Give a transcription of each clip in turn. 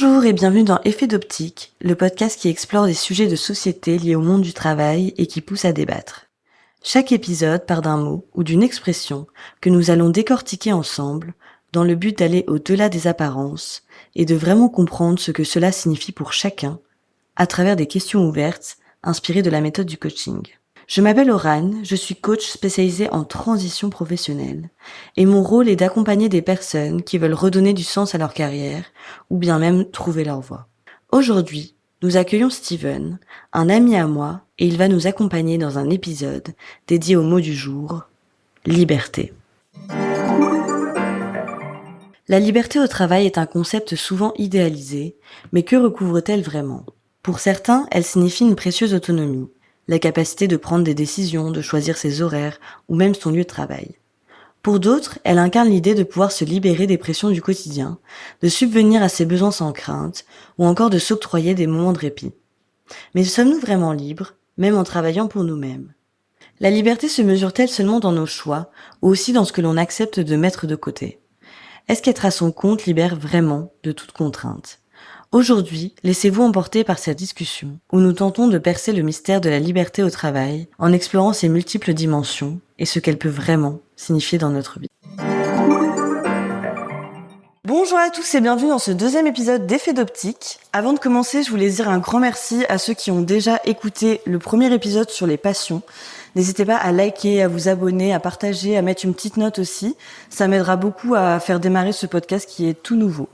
Bonjour et bienvenue dans Effet d'optique, le podcast qui explore des sujets de société liés au monde du travail et qui pousse à débattre. Chaque épisode part d'un mot ou d'une expression que nous allons décortiquer ensemble dans le but d'aller au-delà des apparences et de vraiment comprendre ce que cela signifie pour chacun à travers des questions ouvertes inspirées de la méthode du coaching. Je m'appelle Aurane, je suis coach spécialisée en transition professionnelle et mon rôle est d'accompagner des personnes qui veulent redonner du sens à leur carrière ou bien même trouver leur voie. Aujourd'hui, nous accueillons Steven, un ami à moi, et il va nous accompagner dans un épisode dédié au mot du jour, liberté. La liberté au travail est un concept souvent idéalisé, mais que recouvre-t-elle vraiment ? Pour certains, elle signifie une précieuse autonomie, la capacité de prendre des décisions, de choisir ses horaires ou même son lieu de travail. Pour d'autres, elle incarne l'idée de pouvoir se libérer des pressions du quotidien, de subvenir à ses besoins sans crainte ou encore de s'octroyer des moments de répit. Mais sommes-nous vraiment libres, même en travaillant pour nous-mêmes ? La liberté se mesure-t-elle seulement dans nos choix ou aussi dans ce que l'on accepte de mettre de côté ? Est-ce qu'être à son compte libère vraiment de toute contrainte ? Aujourd'hui, laissez-vous emporter par cette discussion où nous tentons de percer le mystère de la liberté au travail en explorant ses multiples dimensions et ce qu'elle peut vraiment signifier dans notre vie. Bonjour à tous et bienvenue dans ce deuxième épisode d'Effet d'optique. Avant de commencer, je voulais dire un grand merci à ceux qui ont déjà écouté le premier épisode sur les passions. N'hésitez pas à liker, à vous abonner, à partager, à mettre une petite note aussi. Ça m'aidera beaucoup à faire démarrer ce podcast qui est tout nouveau.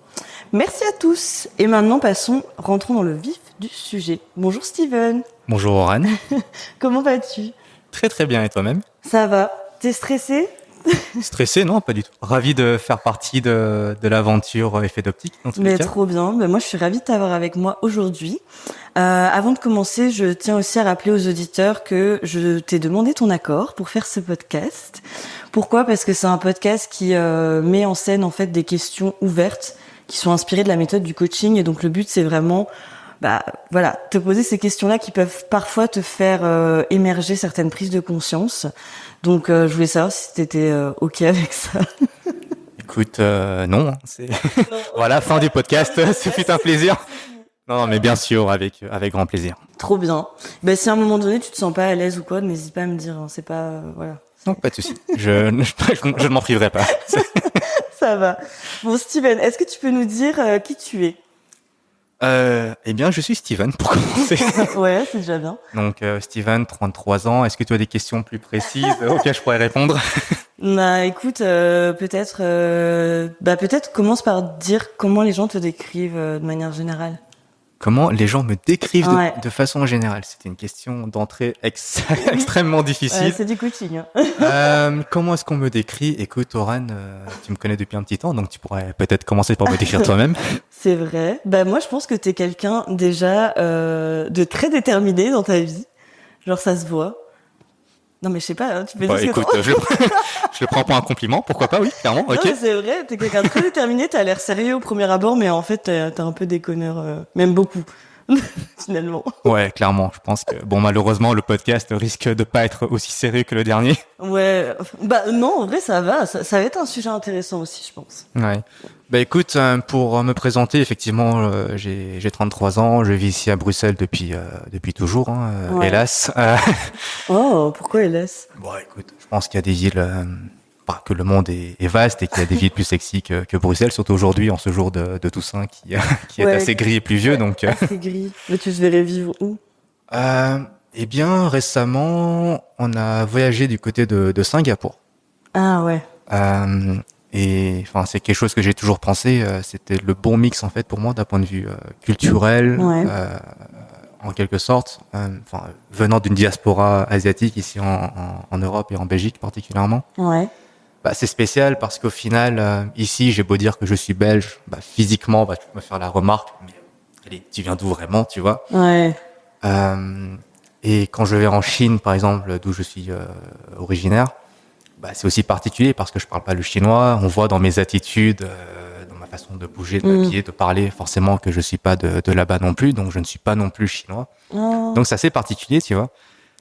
Merci à tous. Et maintenant, rentrons dans le vif du sujet. Bonjour Steven. Bonjour Aurane. Comment vas-tu ? Très très bien, et toi-même ? Ça va. T'es stressé ? Stressé ? Non, pas du tout. Ravi de faire partie de l'aventure Effet d'optique. Mais trop bien. Moi, je suis ravie de t'avoir avec moi aujourd'hui. Avant de commencer, je tiens aussi à rappeler aux auditeurs que je t'ai demandé ton accord pour faire ce podcast. Pourquoi ? Parce que c'est un podcast qui met en scène en fait des questions ouvertes qui sont inspirées de la méthode du coaching. Et donc le but, c'est vraiment te poser ces questions-là qui peuvent parfois te faire émerger certaines prises de conscience. Donc je voulais savoir si t'étais OK avec ça. Écoute, non. Voilà, fin du podcast. Ce fut un plaisir. Non, mais bien sûr, avec grand plaisir. Trop bien. Si à un moment donné tu te sens pas à l'aise ou quoi, n'hésite pas à me dire. Hein. C'est pas voilà. Non, pas de souci. Je ne m'en priverai pas. Ça va. Bon, Steven, est-ce que tu peux nous dire qui tu es ? Eh bien, je suis Steven, pour commencer. Ouais, c'est déjà bien. Donc, Steven, 33 ans. Est-ce que tu as des questions plus précises auxquelles je pourrais répondre ? Écoute, peut-être commence par dire comment les gens te décrivent de manière générale. Comment les gens me décrivent de façon générale ? C'était une question d'entrée extrêmement difficile. Ouais, c'est du coaching. Comment est-ce qu'on me décrit ? Écoute, Aurane, tu me connais depuis un petit temps, donc tu pourrais peut-être commencer par me décrire toi-même. C'est vrai. Moi, je pense que t'es quelqu'un déjà de très déterminé dans ta vie. Genre, ça se voit. Non, mais je sais pas, hein, tu peux dire écoute, je le prends pour un compliment, pourquoi pas, oui, clairement, ok. Non, mais c'est vrai, t'es quelqu'un de très déterminé, t'as l'air sérieux au premier abord, mais en fait, t'as un peu des connards, même beaucoup, finalement. Ouais, clairement, je pense que, malheureusement, le podcast risque de pas être aussi sérieux que le dernier. Ouais, non, en vrai, ça va va être un sujet intéressant aussi, je pense. Ouais. Écoute, pour me présenter, effectivement, j'ai 33 ans, je vis ici à Bruxelles depuis toujours, hélas. Oh, pourquoi hélas ? Écoute, je pense qu'il y a des villes, que le monde est vaste et qu'il y a des villes plus sexy que Bruxelles, surtout aujourd'hui, en ce jour de Toussaint qui est assez gris et pluvieux, donc. Assez gris. Mais tu te verrais vivre où ? Eh bien, récemment, on a voyagé du côté de Singapour. Ah ouais. Et c'est quelque chose que j'ai toujours pensé. C'était le bon mix en fait pour moi d'un point de vue culturel, en quelque sorte. Venant d'une diaspora asiatique ici en Europe et en Belgique particulièrement. Ouais. C'est spécial parce qu'au final, ici, j'ai beau dire que je suis belge, physiquement, tu peux me faire la remarque, mais allez, tu viens d'où vraiment, tu vois ? Ouais. Et quand je vais en Chine, par exemple, d'où je suis originaire, c'est aussi particulier parce que je parle pas le chinois. On voit dans mes attitudes, dans ma façon de bouger, de m'habiller, de parler, forcément que je suis pas de là-bas non plus, donc je ne suis pas non plus chinois. Oh. Donc c'est assez particulier, tu vois.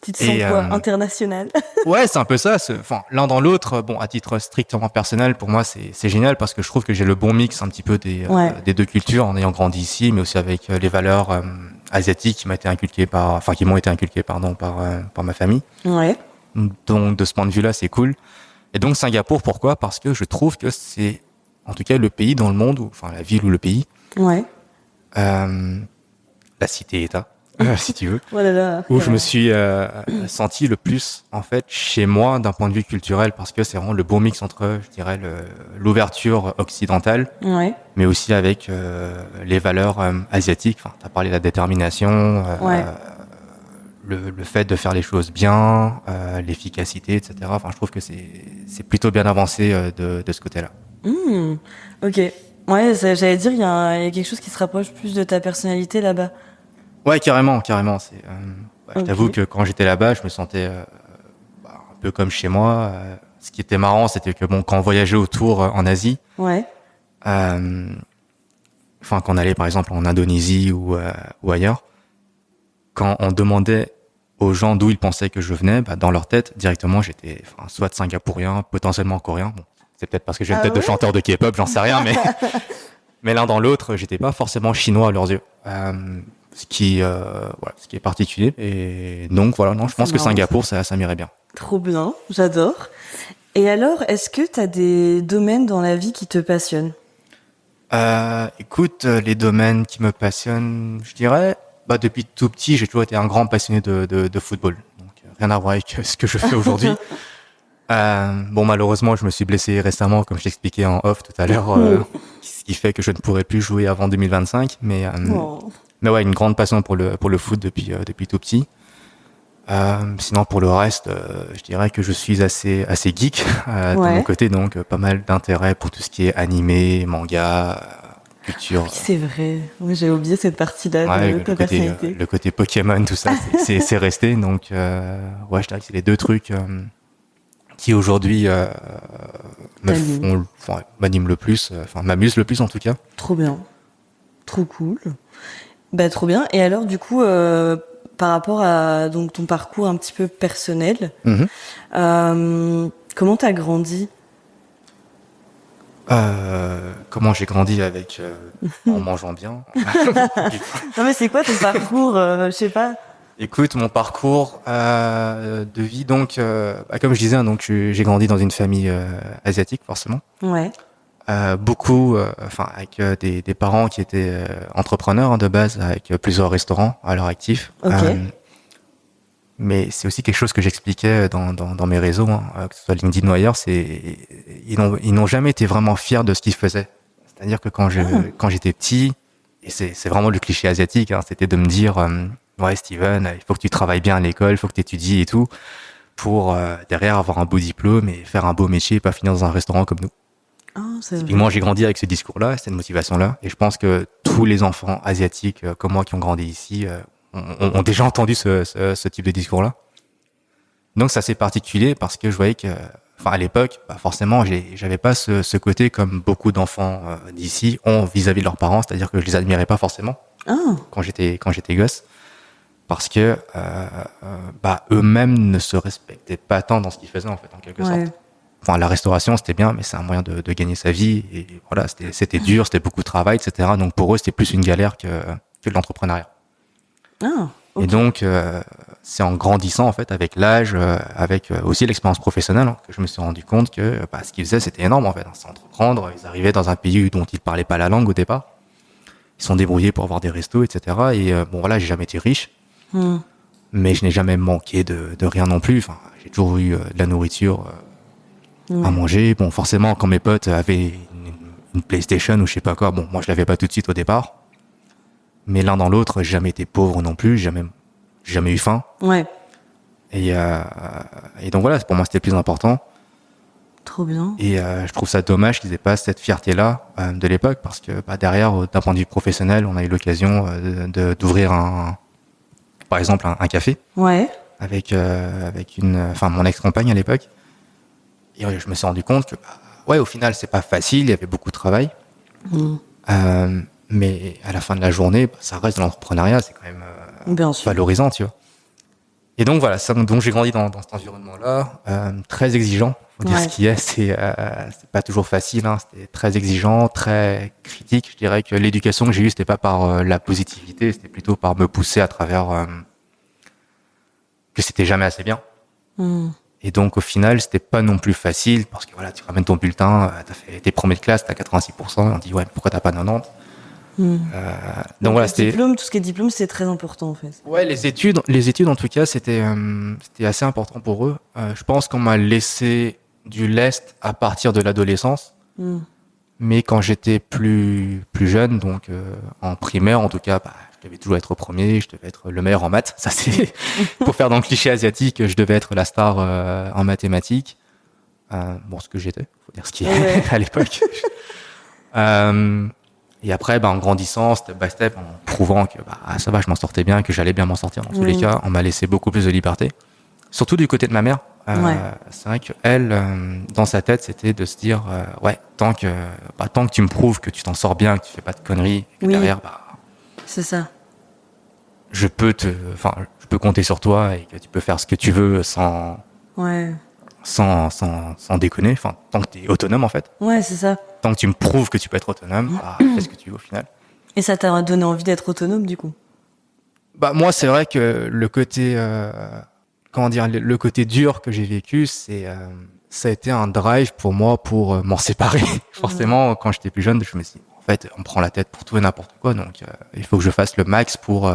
Tu te sens quoi, international? Ouais, c'est un peu ça. Enfin, l'un dans l'autre. Bon, à titre strictement personnel, pour moi, c'est génial parce que je trouve que j'ai le bon mix un petit peu des deux cultures en ayant grandi ici, mais aussi avec les valeurs asiatiques qui m'ont été inculquées par ma famille. Ouais. Donc, de ce point de vue-là, c'est cool. Et donc, Singapour, pourquoi? Parce que je trouve que c'est, en tout cas, le pays dans le monde, enfin, la ville ou le pays. Ouais. La cité-État. Si tu veux, voilà, où je me suis senti le plus en fait chez moi d'un point de vue culturel parce que c'est vraiment le bon mix entre, je dirais, l'ouverture occidentale, mais aussi avec les valeurs asiatiques. Enfin, t'as parlé de la détermination, le fait de faire les choses bien, l'efficacité, etc. Enfin, je trouve que c'est plutôt bien avancé de ce côté-là. Ok. Ouais, j'allais dire, il y a quelque chose qui se rapproche plus de ta personnalité là-bas. Ouais, carrément. Je t'avoue que quand j'étais là-bas, je me sentais un peu comme chez moi. Ce qui était marrant, c'était que quand on voyageait autour en Asie, quand on allait par exemple en Indonésie ou ailleurs, quand on demandait aux gens d'où ils pensaient que je venais, dans leur tête, directement, j'étais soit singapourien, potentiellement coréen. Bon, c'est peut-être parce que j'ai une tête de chanteur de K-pop, j'en sais rien, mais l'un dans l'autre, j'étais pas forcément chinois à leurs yeux. Ce qui est particulier. Et donc, je pense que Singapour, ça m'irait bien. Trop bien, j'adore. Et alors, est-ce que tu as des domaines dans la vie qui te passionnent? Écoute, les domaines qui me passionnent, je dirais, depuis tout petit, j'ai toujours été un grand passionné de football. Donc, rien à voir avec ce que je fais aujourd'hui. Malheureusement, je me suis blessé récemment, comme je t'expliquais en off tout à l'heure, ce qui fait que je ne pourrai plus jouer avant 2025. Mais ouais, une grande passion pour le foot depuis tout petit. Sinon, pour le reste, je dirais que je suis assez geek de mon côté, donc pas mal d'intérêt pour tout ce qui est animé, manga, culture. Oui, c'est vrai. Oui, j'ai oublié cette partie-là de ta personnalité. Le côté Pokémon, tout ça, c'est resté. Donc, je dirais que c'est les deux trucs qui aujourd'hui m'animent le plus, m'amusent le plus en tout cas. Trop bien. Trop cool. Trop bien. Et alors, du coup, par rapport à donc ton parcours un petit peu personnel, comment t'as grandi? Comment j'ai grandi en mangeant bien. Non mais c'est quoi ton parcours? Je sais pas. Écoute, mon parcours de vie, donc, comme je disais, donc j'ai grandi dans une famille asiatique forcément. Ouais. Avec des parents qui étaient entrepreneurs de base, avec plusieurs restaurants à leur actif. Okay. Mais c'est aussi quelque chose que j'expliquais dans mes réseaux, que ce soit LinkedIn ou ailleurs, ils n'ont jamais été vraiment fiers de ce qu'ils faisaient. C'est-à-dire que quand j'étais petit, et c'est vraiment le cliché asiatique, c'était de me dire ouais Steven, il faut que tu travailles bien à l'école, il faut que tu étudies et tout, pour derrière avoir un beau diplôme et faire un beau métier et pas finir dans un restaurant comme nous. Typiquement, j'ai grandi avec ce discours-là, cette motivation-là, et je pense que tous les enfants asiatiques comme moi qui ont grandi ici ont déjà entendu ce type de discours-là. Donc c'est assez particulier parce que je voyais que, à l'époque, forcément, j'avais pas ce côté comme beaucoup d'enfants d'ici ont vis-à-vis de leurs parents, c'est-à-dire que je les admirais pas forcément quand j'étais gosse, parce que eux-mêmes ne se respectaient pas tant dans ce qu'ils faisaient en fait, en quelque sorte. La restauration, c'était bien, mais c'est un moyen de gagner sa vie. Et voilà, c'était dur, c'était beaucoup de travail, etc. Donc pour eux, c'était plus une galère que de l'entrepreneuriat. Okay. Et donc, c'est en grandissant, en fait, avec l'âge, avec aussi l'expérience professionnelle, que je me suis rendu compte que ce qu'ils faisaient, c'était énorme, en fait. Sans entreprendre, ils arrivaient dans un pays dont ils ne parlaient pas la langue au départ. Ils sont débrouillés pour avoir des restos, etc. Et j'ai jamais été riche. Mais je n'ai jamais manqué de rien non plus. J'ai toujours eu de la nourriture à manger. Bon, forcément, quand mes potes avaient une PlayStation ou je sais pas quoi, moi je l'avais pas tout de suite au départ. Mais l'un dans l'autre, j'ai jamais été pauvre non plus, jamais eu faim. Ouais. Et donc voilà, pour moi c'était le plus important. Trop bien. Et je trouve ça dommage qu'ils aient pas cette fierté-là de l'époque, parce que derrière, d'un point de vue professionnel, on a eu l'occasion d'ouvrir par exemple un café. Ouais. Avec mon ex-compagne à l'époque. Et je me suis rendu compte que, au final, c'est pas facile, il y avait beaucoup de travail. Mais à la fin de la journée, ça reste de l'entrepreneuriat, c'est quand même valorisant, tu vois. Et donc voilà, donc j'ai grandi dans cet environnement-là, très exigeant. Faut dire ce qui est, c'est pas toujours facile. Hein, c'était très exigeant, très critique. Je dirais que l'éducation que j'ai eue, c'était pas par la positivité, c'était plutôt par me pousser à travers que c'était jamais assez bien. Et donc au final, c'était pas non plus facile parce que voilà, tu ramènes ton bulletin, t'as fait tes premiers de classe, t'as 86%, on dit ouais, pourquoi t'as pas 90? Donc voilà, tout ce qui est diplôme, c'est très important en fait. Ouais, les études en tout cas, c'était assez important pour eux. Je pense qu'on m'a laissé du lest à partir de l'adolescence, mais quand j'étais plus jeune, donc en primaire en tout cas, je devais toujours être premier, je devais être le meilleur en maths. Ça c'est pour faire dans le cliché asiatique, je devais être la star en mathématiques. Bon, ce que j'étais, faut dire ce qui est à l'époque. Et après, en grandissant, step by step, en prouvant que ça va, je m'en sortais bien, que j'allais bien m'en sortir dans tous les cas, on m'a laissé beaucoup plus de liberté. Surtout du côté de ma mère. C'est vrai qu'elle, dans sa tête, c'était de se dire, tant que tu me prouves que tu t'en sors bien, que tu fais pas de conneries, et que derrière, c'est ça. Je peux compter sur toi et que tu peux faire ce que tu veux sans déconner. Enfin, tant que tu es autonome, en fait. Ouais, c'est ça. Tant que tu me prouves que tu peux être autonome, fais ce que tu veux au final. Et ça t'a donné envie d'être autonome, du coup? Moi, c'est vrai que le côté, le côté dur que j'ai vécu, ça a été un drive pour moi pour m'en séparer. Forcément, quand j'étais plus jeune, je me suis dit, en fait, on me prend la tête pour tout et n'importe quoi, donc il faut que je fasse le max pour,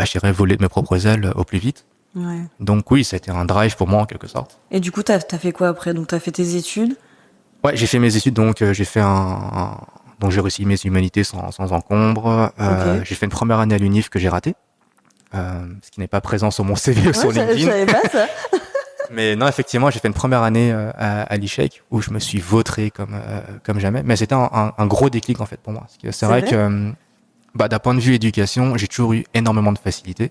j'irai voler de mes propres ailes au plus vite. Ouais. Donc oui, ça a été un drive pour moi en quelque sorte. Et du coup, t'as fait quoi après? Donc t'as fait tes études? Ouais, j'ai fait mes études, donc j'ai fait donc j'ai réussi mes humanités sans encombre. J'ai fait une première année à l'UNIF que j'ai ratée, ce qui n'est pas présent sur mon CV ou sur LinkedIn. Je savais pas ça. Mais non, effectivement, j'ai fait une première année à l'ICHEC où je me suis vautré comme jamais. Mais c'était un gros déclic en fait pour moi. Parce que c'est vrai que d'un point de vue éducation, j'ai toujours eu énormément de facilité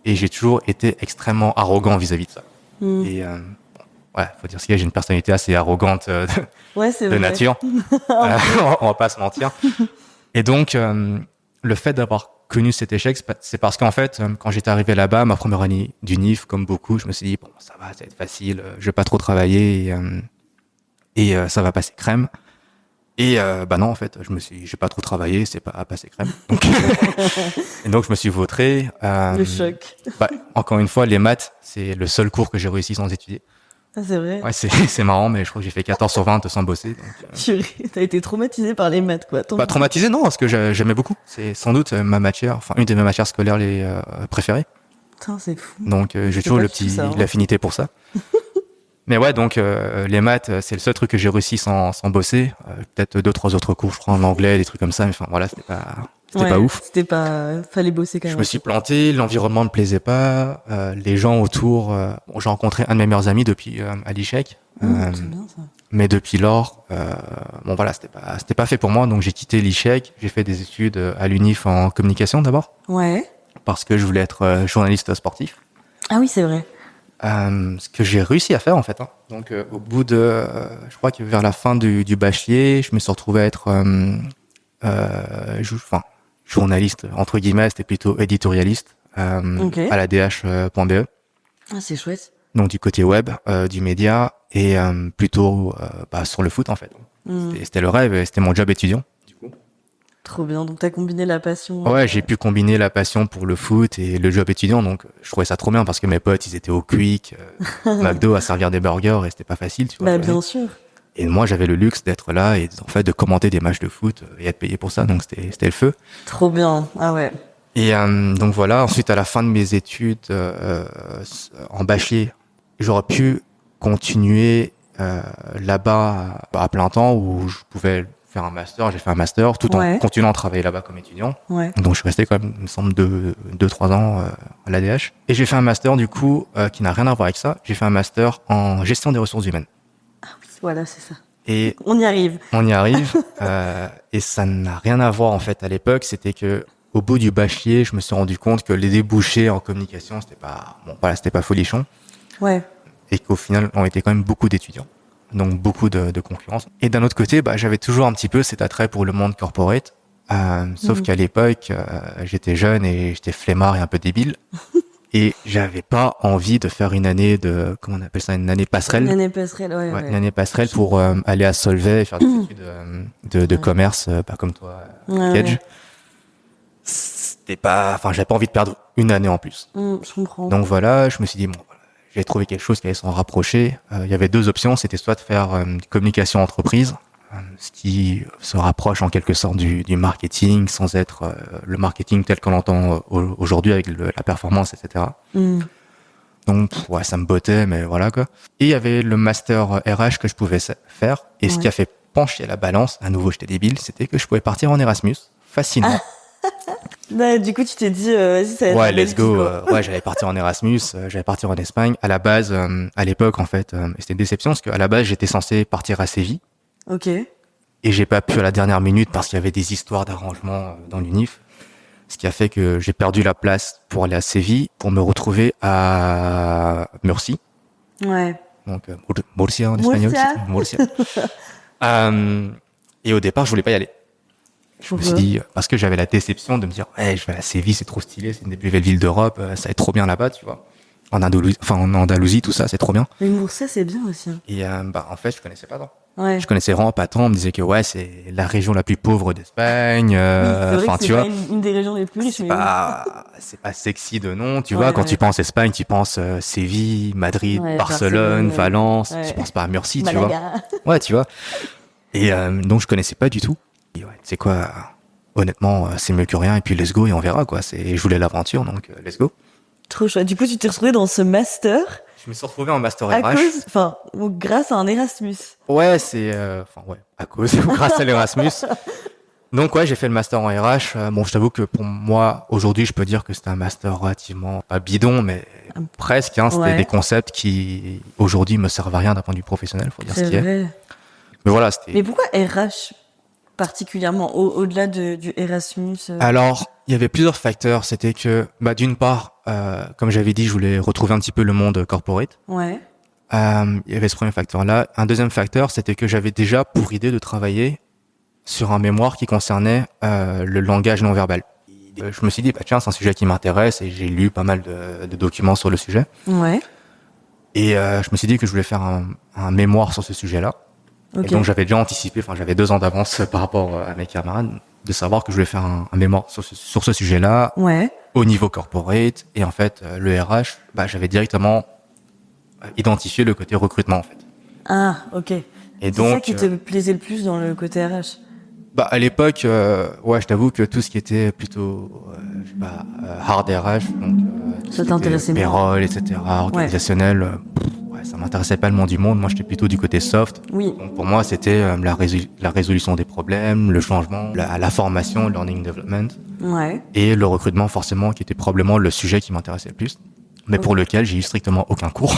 et j'ai toujours été extrêmement arrogant vis-à-vis de ça. Et faut dire ce qu'il y a, j'ai une personnalité assez arrogante de nature. On va pas se mentir. Et donc, le fait d'avoir connu cet échec, c'est parce qu'en fait, quand j'étais arrivé là-bas, ma première année d'UNIF, comme beaucoup, je me suis dit, bon, ça va être facile, je vais pas trop travailler et ça va passer crème. Et non, en fait, j'ai pas trop travaillé, c'est pas passé crème. Donc, et donc, je me suis vautré. Le choc. Encore une fois, les maths, c'est le seul cours que j'ai réussi sans étudier. Ah, c'est vrai. Ouais, c'est marrant, mais je crois que j'ai fait 14 sur 20 sans bosser. Donc, t'as été traumatisé par les maths, quoi. Pas traumatisé, non, parce que j'aimais beaucoup. C'est sans doute une de mes matières scolaires les préférées. Putain, c'est fou. Donc, j'ai toujours l'affinité pour ça. Mais ouais, donc, les maths, c'est le seul truc que j'ai réussi sans bosser. Peut-être 2-3 autres cours, je crois, en anglais, des trucs comme ça. Mais enfin, voilà, c'était pas ouf. Fallait bosser quand même. Je me suis planté, l'environnement me plaisait pas, les gens autour. J'ai rencontré un de mes meilleurs amis depuis à l'ICHEC. C'est bien ça. Mais depuis lors, c'était pas fait pour moi. Donc j'ai quitté l'ICHEC. J'ai fait des études à l'UNIF en communication d'abord. Ouais. Parce que je voulais être journaliste sportif. Ah oui, c'est vrai. Ce que j'ai réussi à faire en fait. Hein. Donc au bout de, je crois que vers la fin du bachelier, je me suis retrouvé à être journaliste, entre guillemets, c'était plutôt éditorialiste à la DH.be. Ah, c'est chouette. Donc du côté web, du média et plutôt sur le foot en fait. C'était le rêve, c'était mon job étudiant. Du coup. Trop bien, donc t'as combiné la passion. Ouais, j'ai pu combiner la passion pour le foot et le job étudiant, donc je trouvais ça trop bien parce que mes potes, ils étaient au Quick, McDo à servir des burgers et c'était pas facile, tu vois. Bien sûr. Et moi, j'avais le luxe d'être là et en fait de commenter des matchs de foot et être payé pour ça, donc c'était le feu. Trop bien, ah ouais. Et donc voilà, ensuite à la fin de mes études en bachelier, j'aurais pu continuer là-bas à plein temps où je pouvais faire un master. J'ai fait un master tout en continuant à travailler là-bas comme étudiant. Ouais. Donc je suis resté quand même, il me semble, 2-3 ans à l'ADH. Et j'ai fait un master du coup qui n'a rien à voir avec ça. J'ai fait un master en gestion des ressources humaines. Ah oui, voilà, c'est ça. Et on y arrive. Et ça n'a rien à voir en fait à l'époque. C'était que au bout du bachelier, je me suis rendu compte que les débouchés en communication, c'était pas folichon. Ouais. Et qu'au final, on était quand même beaucoup d'étudiants. Donc beaucoup de concurrence. Et d'un autre côté, j'avais toujours un petit peu cet attrait pour le monde corporate. Sauf qu'à l'époque, j'étais jeune et j'étais flemmard et un peu débile. Et j'avais pas envie de faire une année de, comment on appelle ça, une année passerelle. Une année passerelle, ouais. Une année passerelle pour aller à Solvay et faire des études de commerce, pas comme toi, Kedge. Ouais. C'était pas, enfin, j'avais pas envie de perdre une année en plus. Je comprends. Donc voilà, je me suis dit, bon, voilà, j'ai trouvé quelque chose qui allait s'en rapprocher. Il y avait deux options, c'était soit de faire communication entreprise, ce qui se rapproche en quelque sorte du marketing, sans être le marketing tel qu'on l'entend aujourd'hui avec la performance, etc. Donc, ouais, ça me bottait, mais voilà, quoi. Et il y avait le master RH que je pouvais faire. Et ce qui a fait pencher la balance, à nouveau, j'étais débile, c'était que je pouvais partir en Erasmus facilement. Du coup, tu t'es dit, vas-y, ça va être ouais, let's go. Ouais, j'allais partir en Erasmus, j'allais partir en Espagne. À la base, à l'époque, en fait, c'était une déception parce qu'à la base, j'étais censé partir à Séville. Ok. Et j'ai pas pu à la dernière minute parce qu'il y avait des histoires d'arrangement dans l'UNIF. Ce qui a fait que j'ai perdu la place pour aller à Séville, pour me retrouver à Murcie. Ouais. Donc, Murcia en espagnol. Murcia. Et au départ, je voulais pas y aller. Je me suis dit, parce que j'avais la déception de me dire, ouais, je vais à Séville, c'est trop stylé, c'est une des plus belles villes d'Europe, ça va être trop bien là-bas, tu vois. En Andalousie, tout ça, c'est trop bien. Mais Murcia, c'est bien aussi. Et, en fait, je connaissais pas tant. Ouais. Je connaissais vraiment pas tant. On me disait que ouais, c'est la région la plus pauvre d'Espagne. Enfin, tu vois, une des régions les plus riches. C'est pas sexy de nom. Tu vois, quand tu penses Espagne, tu penses Séville, Madrid, Barcelone, Valence. Tu penses pas à Murcie, Malaga. tu vois. Ouais, tu vois. Et donc je connaissais pas du tout. Et ouais, tu sais quoi, honnêtement, c'est mieux que rien. Et puis let's go et on verra quoi. Je voulais l'aventure, donc let's go. Trop chouette. Du coup, tu t'es retrouvé dans ce master. Je me suis retrouvé en master RH. Grâce à un Erasmus. Ouais, à cause ou grâce à l'Erasmus. Donc ouais, j'ai fait le master en RH. Bon, je t'avoue que pour moi, aujourd'hui, je peux dire que c'était un master relativement, pas bidon, mais presque. Hein, c'était des concepts qui, aujourd'hui, me servent à rien d'un point de vue professionnel, faut dire ce qui est. Mais voilà, c'était... Mais pourquoi RH particulièrement, au-delà du Erasmus Alors, il y avait plusieurs facteurs. C'était que, d'une part, comme j'avais dit, je voulais retrouver un petit peu le monde corporate. Ouais. Il y avait ce premier facteur-là. Un deuxième facteur, c'était que j'avais déjà pour idée de travailler sur un mémoire qui concernait le langage non verbal. Je me suis dit, tiens, c'est un sujet qui m'intéresse et j'ai lu pas mal de documents sur le sujet. Ouais. Et je me suis dit que je voulais faire un mémoire sur ce sujet-là. Okay. Et donc j'avais déjà anticipé, j'avais 2 ans d'avance par rapport à mes camarades, de savoir que je voulais faire un mémoire sur ce sujet-là, au niveau corporate. Et en fait, le RH, j'avais directement identifié le côté recrutement en fait. Ah, ok. Et c'est ça qui te plaisait le plus dans le côté RH? À l'époque, je t'avoue que tout ce qui était plutôt hard RH, donc ça t'intéressait moins. Payroll, etc., organisationnel, ça m'intéressait pas le monde du monde. Moi, j'étais plutôt du côté soft. Oui. Donc pour moi, c'était la résolution des problèmes, le changement, la formation, le learning development, et le recrutement forcément, qui était probablement le sujet qui m'intéressait le plus, mais pour lequel j'ai eu strictement aucun cours.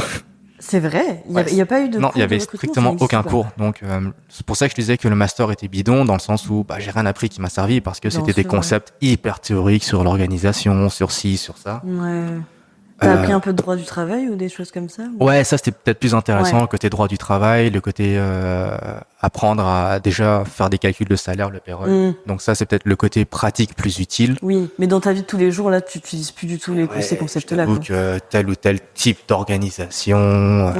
C'est vrai, il y a pas eu de non, cours. Non, il y avait strictement aucun cours. Donc c'est pour ça que je disais que le master était bidon, dans le sens où j'ai rien appris qui m'a servi, parce que c'était des concepts hyper théoriques sur l'organisation, sur ci, sur ça. Ouais. T'as appris un peu de droit du travail ou des choses comme ça ou... Ouais, ça c'était peut-être plus intéressant, le côté droit du travail, le côté apprendre à déjà faire des calculs de salaire, le payroll. Donc ça c'est peut-être le côté pratique plus utile. Oui, mais dans ta vie de tous les jours, là, tu n'utilises plus du tout ces concepts-là. Je t'avoue que tel ou tel type d'organisation,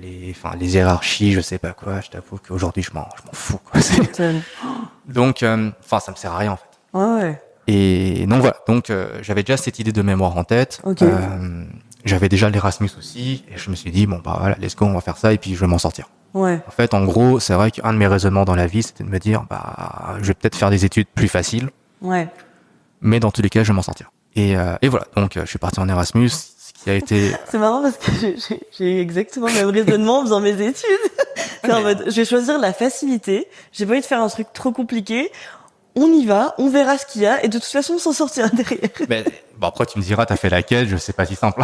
les hiérarchies, je sais pas quoi, je t'avoue qu'aujourd'hui je m'en fous. Quoi. Donc, ça me sert à rien en fait. Ouais. Et donc voilà, j'avais déjà cette idée de mémoire en tête. Okay. J'avais déjà l'Erasmus aussi, et je me suis dit voilà, let's go, on va faire ça, et puis je vais m'en sortir. Ouais. En fait, en gros, c'est vrai qu'un de mes raisonnements dans la vie, c'était de me dire, je vais peut-être faire des études plus faciles. Ouais. Mais dans tous les cas, je vais m'en sortir. Et voilà, donc je suis parti en Erasmus, ce qui a été... C'est marrant parce que j'ai exactement le même raisonnement en faisant mes études. C'est en mode, je vais choisir la facilité, j'ai pas envie de faire un truc trop compliqué. On y va, on verra ce qu'il y a, et de toute façon, on s'en sortira derrière. Mais, après, tu me diras, t'as fait laquelle, je sais pas si simple.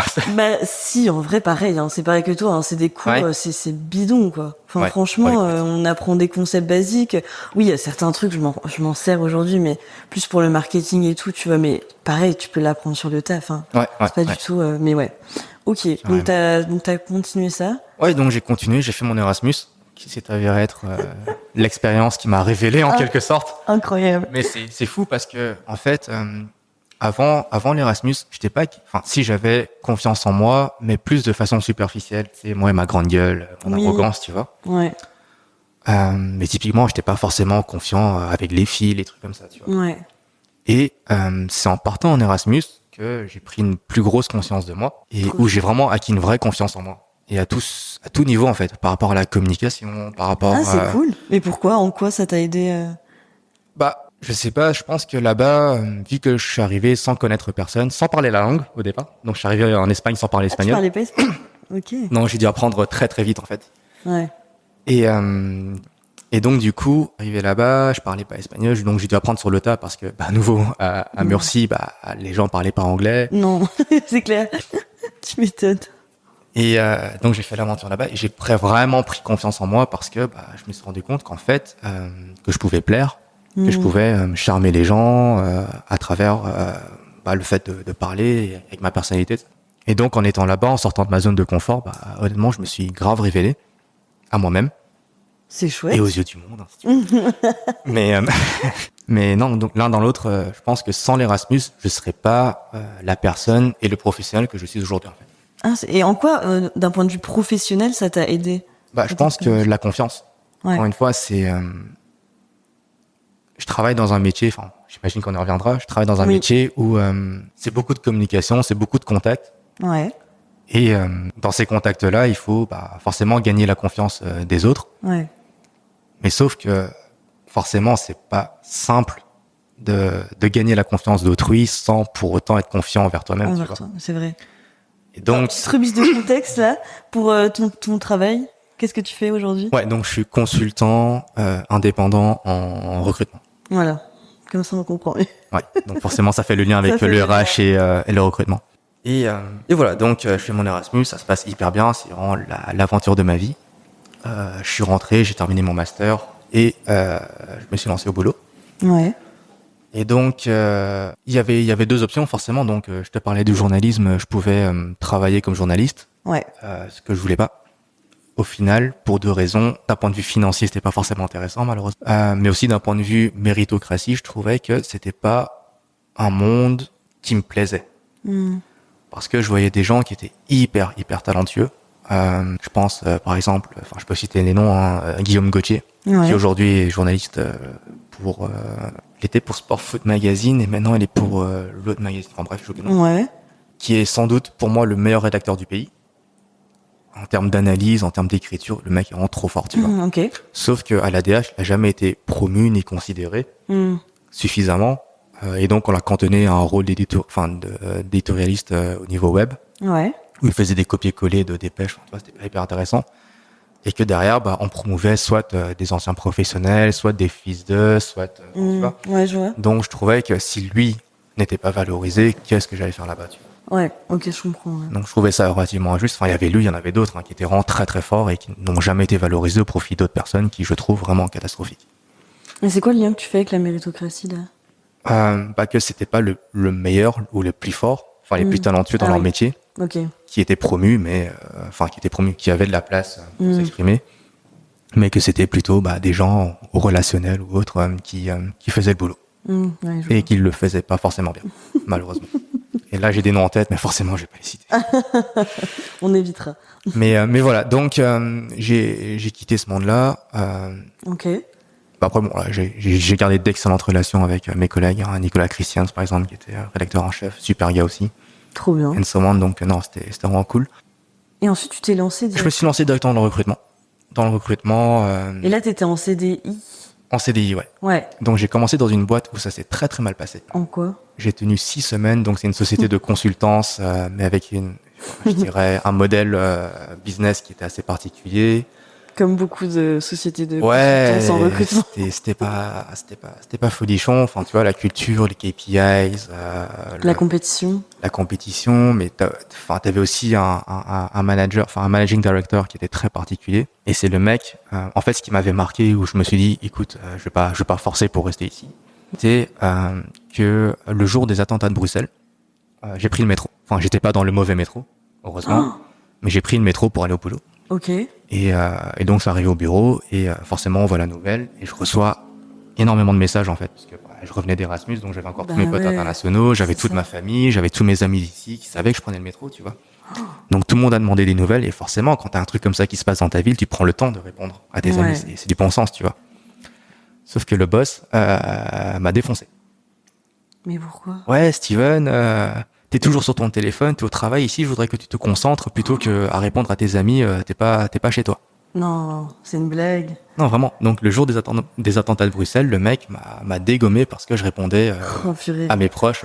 Si, en vrai, pareil, c'est pareil que toi, c'est des cours, c'est bidon, quoi. Enfin, franchement, on apprend des concepts basiques. Oui, il y a certains trucs, je m'en sers aujourd'hui, mais plus pour le marketing et tout, tu vois, mais pareil, tu peux l'apprendre sur le taf, c'est pas du tout, mais ouais. Ok, donc t'as continué ça? Ouais, donc j'ai continué, j'ai fait mon Erasmus, qui s'est avéré être l'expérience qui m'a révélé en quelque sorte. Incroyable. Mais c'est fou parce que en fait, Avant l'Erasmus, j'étais pas, enfin, si j'avais confiance en moi, mais plus de façon superficielle. C'est moi et ma grande gueule, mon arrogance, tu vois. Ouais. Mais typiquement, j'étais pas forcément confiant avec les filles, les trucs comme ça, tu vois. Ouais. Et c'est en partant en Erasmus que j'ai pris une plus grosse conscience de moi et où j'ai vraiment acquis une vraie confiance en moi. Et à tout niveau, en fait, par rapport à la communication, par rapport Ah, c'est cool. Mais pourquoi? En quoi ça t'a aidé Bah, je sais pas, je pense que là-bas, vu que je suis arrivé sans connaître personne, sans parler la langue au départ, donc je suis arrivé en Espagne sans parler espagnol. Tu parlais pas espagnol? Ok. Non, j'ai dû apprendre très très vite en fait. Ouais. Et donc du coup, arrivé là-bas, je parlais pas espagnol, donc j'ai dû apprendre sur le tas parce que, à nouveau, à Murcie, les gens parlaient pas anglais. Non, c'est clair. Tu m'étonnes. Et donc j'ai fait l'aventure là-bas et j'ai vraiment pris confiance en moi parce que je me suis rendu compte qu'en fait, que je pouvais plaire, que je pouvais charmer les gens à travers le fait de parler avec ma personnalité. Et donc en étant là-bas, en sortant de ma zone de confort, honnêtement, je me suis grave révélé à moi-même. C'est chouette. Et aux yeux du monde. Hein, si tu veux. mais non, donc l'un dans l'autre, je pense que sans l'Erasmus, je serais pas la personne et le professionnel que je suis aujourd'hui en fait. Ah, et en quoi, d'un point de vue professionnel, ça t'a aidé? Je pense que la confiance. Ouais. Encore une fois, c'est... je travaille dans un métier, enfin, j'imagine qu'on y reviendra, je travaille dans un métier où c'est beaucoup de communication, c'est beaucoup de contacts. Ouais. Et dans ces contacts-là, il faut forcément gagner la confiance des autres. Ouais. Mais sauf que forcément, c'est pas simple de gagner la confiance d'autrui sans pour autant être confiant envers toi-même. Envers toi, c'est vrai. Et donc, petite remise de contexte là pour ton travail. Qu'est-ce que tu fais aujourd'hui? Ouais, donc je suis consultant indépendant en recrutement. Voilà, comme ça on comprend. Ouais, donc forcément ça fait le lien avec le RH et le recrutement. Et voilà, donc je fais mon Erasmus, ça se passe hyper bien, c'est vraiment l'aventure de ma vie. Je suis rentré, j'ai terminé mon master et je me suis lancé au boulot. Ouais. Et donc il y avait deux options forcément. Donc je te parlais du journalisme, je pouvais travailler comme journaliste. Ouais. Ce que je voulais pas. Au final, pour deux raisons. D'un point de vue financier, c'était pas forcément intéressant, malheureusement. Mais aussi d'un point de vue méritocratie, je trouvais que c'était pas un monde qui me plaisait. Parce que je voyais des gens qui étaient hyper talentueux. Je pense, par exemple, je peux citer les noms, Guillaume Gauthier, qui aujourd'hui est journaliste il était pour Sport Foot Magazine et maintenant il est pour l'autre magazine. Enfin bref, je sais pas. Ouais. Qui est sans doute pour moi le meilleur rédacteur du pays. En termes d'analyse, en termes d'écriture, le mec est vraiment trop fort, tu vois. Okay. Sauf qu'à l'ADH, il n'a jamais été promu ni considéré suffisamment. Et donc, on l'a cantonné à un rôle d'éditorialiste au niveau web. Ouais. Où il faisait des copier-coller de dépêches. Tu vois, c'était hyper intéressant. Et que derrière, on promouvait soit des anciens professionnels, soit des fils d'eux, soit... tu vois. Ouais, je vois. Donc, je trouvais que si lui n'était pas valorisé, qu'est-ce que j'allais faire là-bas, tu vois. Ouais, ok, je comprends. Ouais. Donc je trouvais ça relativement injuste. Enfin, il y avait lui, il y en avait d'autres qui étaient vraiment très forts et qui n'ont jamais été valorisés au profit d'autres personnes qui, je trouve, vraiment catastrophiques. Et c'est quoi le lien que tu fais avec la méritocratie là? Que c'était pas le meilleur ou le plus fort, enfin les plus talentueux dans leur métier, qui étaient promus, mais qui avaient de la place pour s'exprimer, mais que c'était plutôt des gens au relationnel ou autres qui faisaient le boulot et qui le faisaient pas forcément bien, malheureusement. Et là, j'ai des noms en tête, mais forcément, je vais pas les citer. On évitera. Mais voilà, donc j'ai quitté ce monde-là. Ok. Après, bon, j'ai gardé d'excellentes relations avec mes collègues, Nicolas Christians, par exemple, qui était rédacteur en chef, super gars aussi. Trop bien. And so on, donc non, c'était vraiment cool. Et ensuite, tu t'es lancé Je me suis lancé directement dans le recrutement. Et là, t'étais en CDI? En CDI, ouais. Ouais. Donc j'ai commencé dans une boîte où ça s'est très mal passé. En quoi? J'ai tenu 6 semaines, donc c'est une société de consultance, mais avec je dirais, un modèle business qui était assez particulier. Comme beaucoup de sociétés de consultance en recrutement. C'était pas folichon. Enfin, tu vois, la culture, les KPIs, la compétition. La compétition, mais t'avais aussi un manager, un managing director qui était très particulier. Et c'est le mec, en fait, ce qui m'avait marqué, où je me suis dit, écoute, je vais pas forcer pour rester ici. C'est que le jour des attentats de Bruxelles, j'ai pris le métro. Enfin, j'étais pas dans le mauvais métro, heureusement, mais j'ai pris le métro pour aller au boulot. Ok. Et donc, ça arrivé au bureau et forcément, on voit la nouvelle et je reçois énormément de messages en fait, parce que je revenais d'Erasmus, donc j'avais encore tous mes potes internationaux, j'avais toute ma famille, j'avais tous mes amis ici qui savaient que je prenais le métro, tu vois. Donc tout le monde a demandé des nouvelles et forcément, quand t'as un truc comme ça qui se passe dans ta ville, tu prends le temps de répondre à tes amis. C'est du bon sens, tu vois. Sauf que le boss m'a défoncé. Mais pourquoi? Ouais, Steven, t'es toujours sur ton téléphone, t'es au travail. Ici, je voudrais que tu te concentres plutôt que à répondre à tes amis. T'es pas chez toi. Non, c'est une blague. Non, vraiment. Donc le jour des attentats de Bruxelles, le mec m'a dégommé parce que je répondais à mes proches.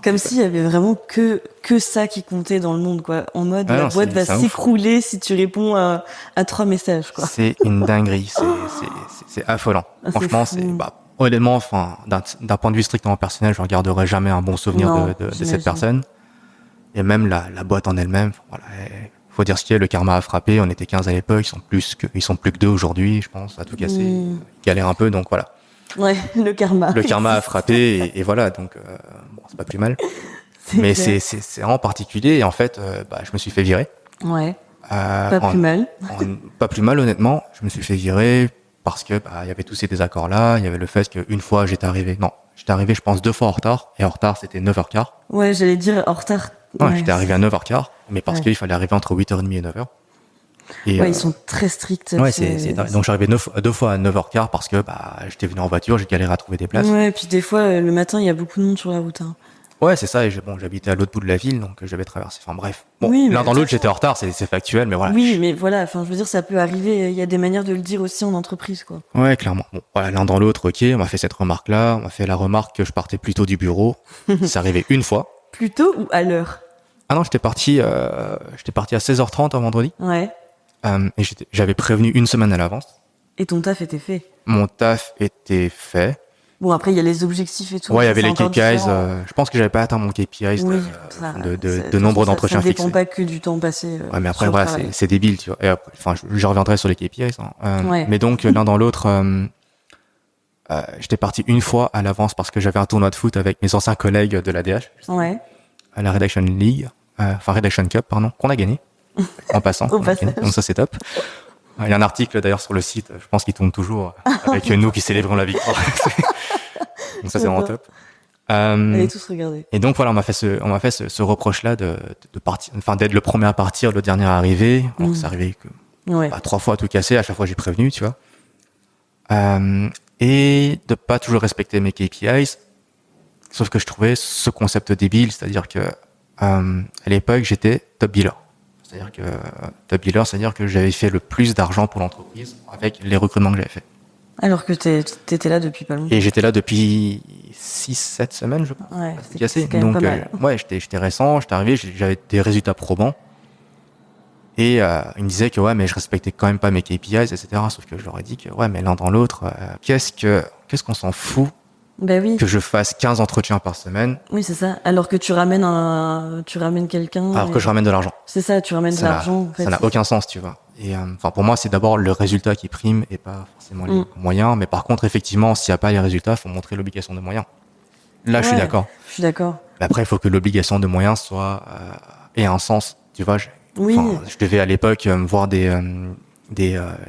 Comme s'il y avait vraiment que ça qui comptait dans le monde, quoi. En mode, la boîte va s'écrouler si tu réponds à 3 messages, quoi. C'est une dinguerie. C'est affolant. Franchement, honnêtement, enfin, d'un point de vue strictement personnel, je ne garderai jamais un bon souvenir de cette personne. Et même la boîte en elle-même, voilà. Faut dire ce qu'il y a, le karma a frappé. On était 15 à l'époque, ils sont plus que 2 aujourd'hui, je pense, à tout casser. Ils galèrent un peu, donc voilà. Ouais, le karma. Le karma a frappé et voilà, donc c'est pas plus mal. Mais c'est vraiment particulier et en fait, je me suis fait virer. Ouais. Plus mal. Pas plus mal, honnêtement. Je me suis fait virer parce que il y avait tous ces désaccords-là. Il y avait le fait qu'une fois j'étais arrivé, je pense 2 fois en retard. Et en retard, c'était 9h15. Ouais, j'allais dire en retard. Ouais, j'étais arrivé à 9h15, mais parce qu'il fallait arriver entre 8h30 et 9h. Et, ils sont très stricts. Ouais, donc je suis arrivé 2 fois à 9h15 parce que j'étais venu en voiture, j'ai galéré à trouver des places. Ouais, et puis des fois, le matin, il y a beaucoup de monde sur la route. Hein. Ouais, c'est ça, et j'habitais à l'autre bout de la ville, donc j'avais traversé. Enfin bref. Bon, l'un dans l'autre, j'étais en retard, c'est factuel, mais voilà. Oui, mais voilà, enfin, je veux dire, ça peut arriver, il y a des manières de le dire aussi en entreprise, quoi. Ouais, clairement. Bon, voilà, l'un dans l'autre, ok, on m'a fait cette remarque-là, on m'a fait la remarque que je partais plus tôt du bureau. C'est arrivé une fois. Plus tôt ou à l'heure? Ah non, j'étais parti à 16h30 un vendredi. Ouais. Et j'avais prévenu une semaine à l'avance. Et ton taf était fait? Mon taf était fait. Bon, après, il y a les objectifs et tout. Ouais, il y avait les KPIs. Je pense que j'avais pas atteint mon KPIs de nombre d'entretiens fixés. Ça ne dépend pas que du temps passé. Ouais, mais après, voilà, c'est débile, tu vois. Et après, enfin, je reviendrai sur les KPIs. Mais donc, l'un dans l'autre, j'étais parti une fois à l'avance parce que j'avais un tournoi de foot avec mes anciens collègues de l'ADH. Ouais. À la Redaction League. Redaction Cup, pardon, qu'on a gagné. En passant. Donc ça, c'est top. Il y a un article d'ailleurs sur le site, je pense qu'il tourne toujours, avec nous qui célébrons la victoire. Donc ça, c'est vraiment top. Allez tous regarder. Et donc voilà, on m'a fait ce reproche-là de partir, enfin d'être le premier à partir, le dernier à arriver. Alors que ça arrivait que 3 fois à tout casser, à chaque fois j'ai prévenu, tu vois. Et de pas toujours respecter mes KPIs. Sauf que je trouvais ce concept débile, c'est-à-dire que à l'époque j'étais top biller. C'est-à-dire que j'avais fait le plus d'argent pour l'entreprise avec les recrutements que j'avais fait. Alors que t'étais là depuis pas longtemps. Et j'étais là depuis 6-7 semaines, je pense. Ouais, c'est cassé. Quand même donc, pas mal. Ouais, j'étais récent, j'étais arrivé, j'avais des résultats probants. Et il me disait que ouais, mais je respectais quand même pas mes KPIs, etc. Sauf que je leur ai dit que ouais, mais l'un dans l'autre, qu'est-ce qu'on s'en fout que je fasse 15 entretiens par semaine. Oui, c'est ça. Alors que tu ramènes quelqu'un. Alors que je ramène de l'argent. C'est ça, tu ramènes de l'argent. Ça n'a aucun sens, tu vois. Et pour moi, c'est d'abord le résultat qui prime et pas forcément les moyens. Mais par contre, effectivement, s'il n'y a pas les résultats, il faut montrer l'obligation de moyens. Là, je suis d'accord. Je suis d'accord. Mais après, il faut que l'obligation de moyens ait un sens. Tu vois, je devais à l'époque voir des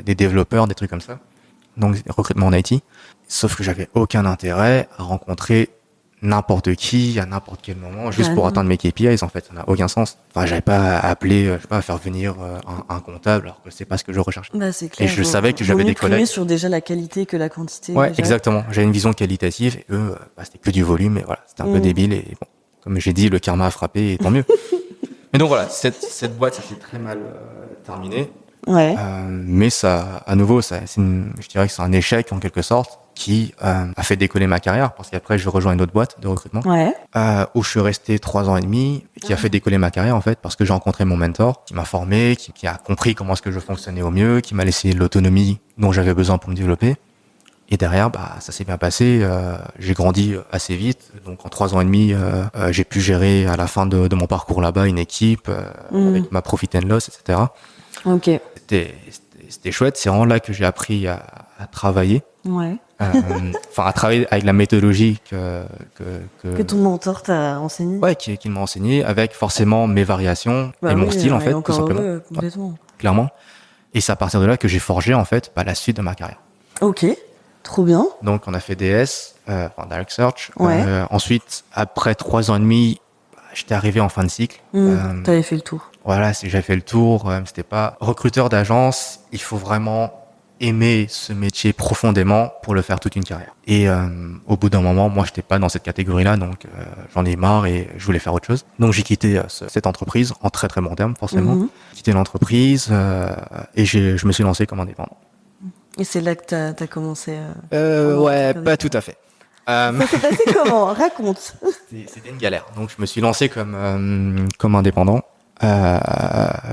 développeurs, des trucs comme ça. Donc, recrutement en IT. Sauf que j'avais aucun intérêt à rencontrer n'importe qui, à n'importe quel moment, juste pour atteindre mes KPIs, en fait. Ça n'a aucun sens. Enfin, j'avais pas à appeler, à faire venir un comptable, alors que c'est pas ce que je recherchais. C'est clair. Et je savais que j'avais des collègues. Sur déjà la qualité que la quantité. Ouais, déjà. Exactement. J'avais une vision qualitative, et eux, c'était que du volume, et voilà. C'était un peu débile, et bon. Comme j'ai dit, le karma a frappé, et tant mieux. Mais donc voilà, cette boîte, ça s'est très mal terminé. Ouais. Mais ça, à nouveau, je dirais que c'est un échec en quelque sorte qui a fait décoller ma carrière parce qu'après je rejoins une autre boîte de recrutement où je suis resté 3 ans et demi et qui a fait décoller ma carrière en fait parce que j'ai rencontré mon mentor qui m'a formé, qui a compris comment est-ce que je fonctionnais au mieux, qui m'a laissé l'autonomie dont j'avais besoin pour me développer. Et derrière, ça s'est bien passé. J'ai grandi assez vite. Donc en 3 ans et demi, j'ai pu gérer à la fin de mon parcours là-bas une équipe avec ma profit and loss, etc. Ok. C'était chouette. C'est vraiment là que j'ai appris à travailler. Ouais. À travailler avec la méthodologie que ton mentor t'a enseigné. Ouais, qu'il m'a enseigné avec forcément mes variations et mon style en fait, tout simplement. Complètement. Clairement. Et c'est à partir de là que j'ai forgé en fait la suite de ma carrière. Ok. Trop bien. Donc, on a fait DS, Direct Search. Ouais. Ensuite, après 3 ans et demi, j'étais arrivé en fin de cycle. T'avais fait le tour. Voilà, j'avais fait le tour. C'était pas recruteur d'agence. Il faut vraiment aimer ce métier profondément pour le faire toute une carrière. Et au bout d'un moment, moi, j'étais pas dans cette catégorie-là, donc j'en ai marre et je voulais faire autre chose. Donc j'ai quitté cette entreprise en très très bon terme, forcément. J'ai quitté l'entreprise et je me suis lancé comme indépendant. Et c'est là que t'as commencé. Ouais, pas tout à fait. Ça s'est passé comment? Raconte. C'était une galère. Donc je me suis lancé comme indépendant,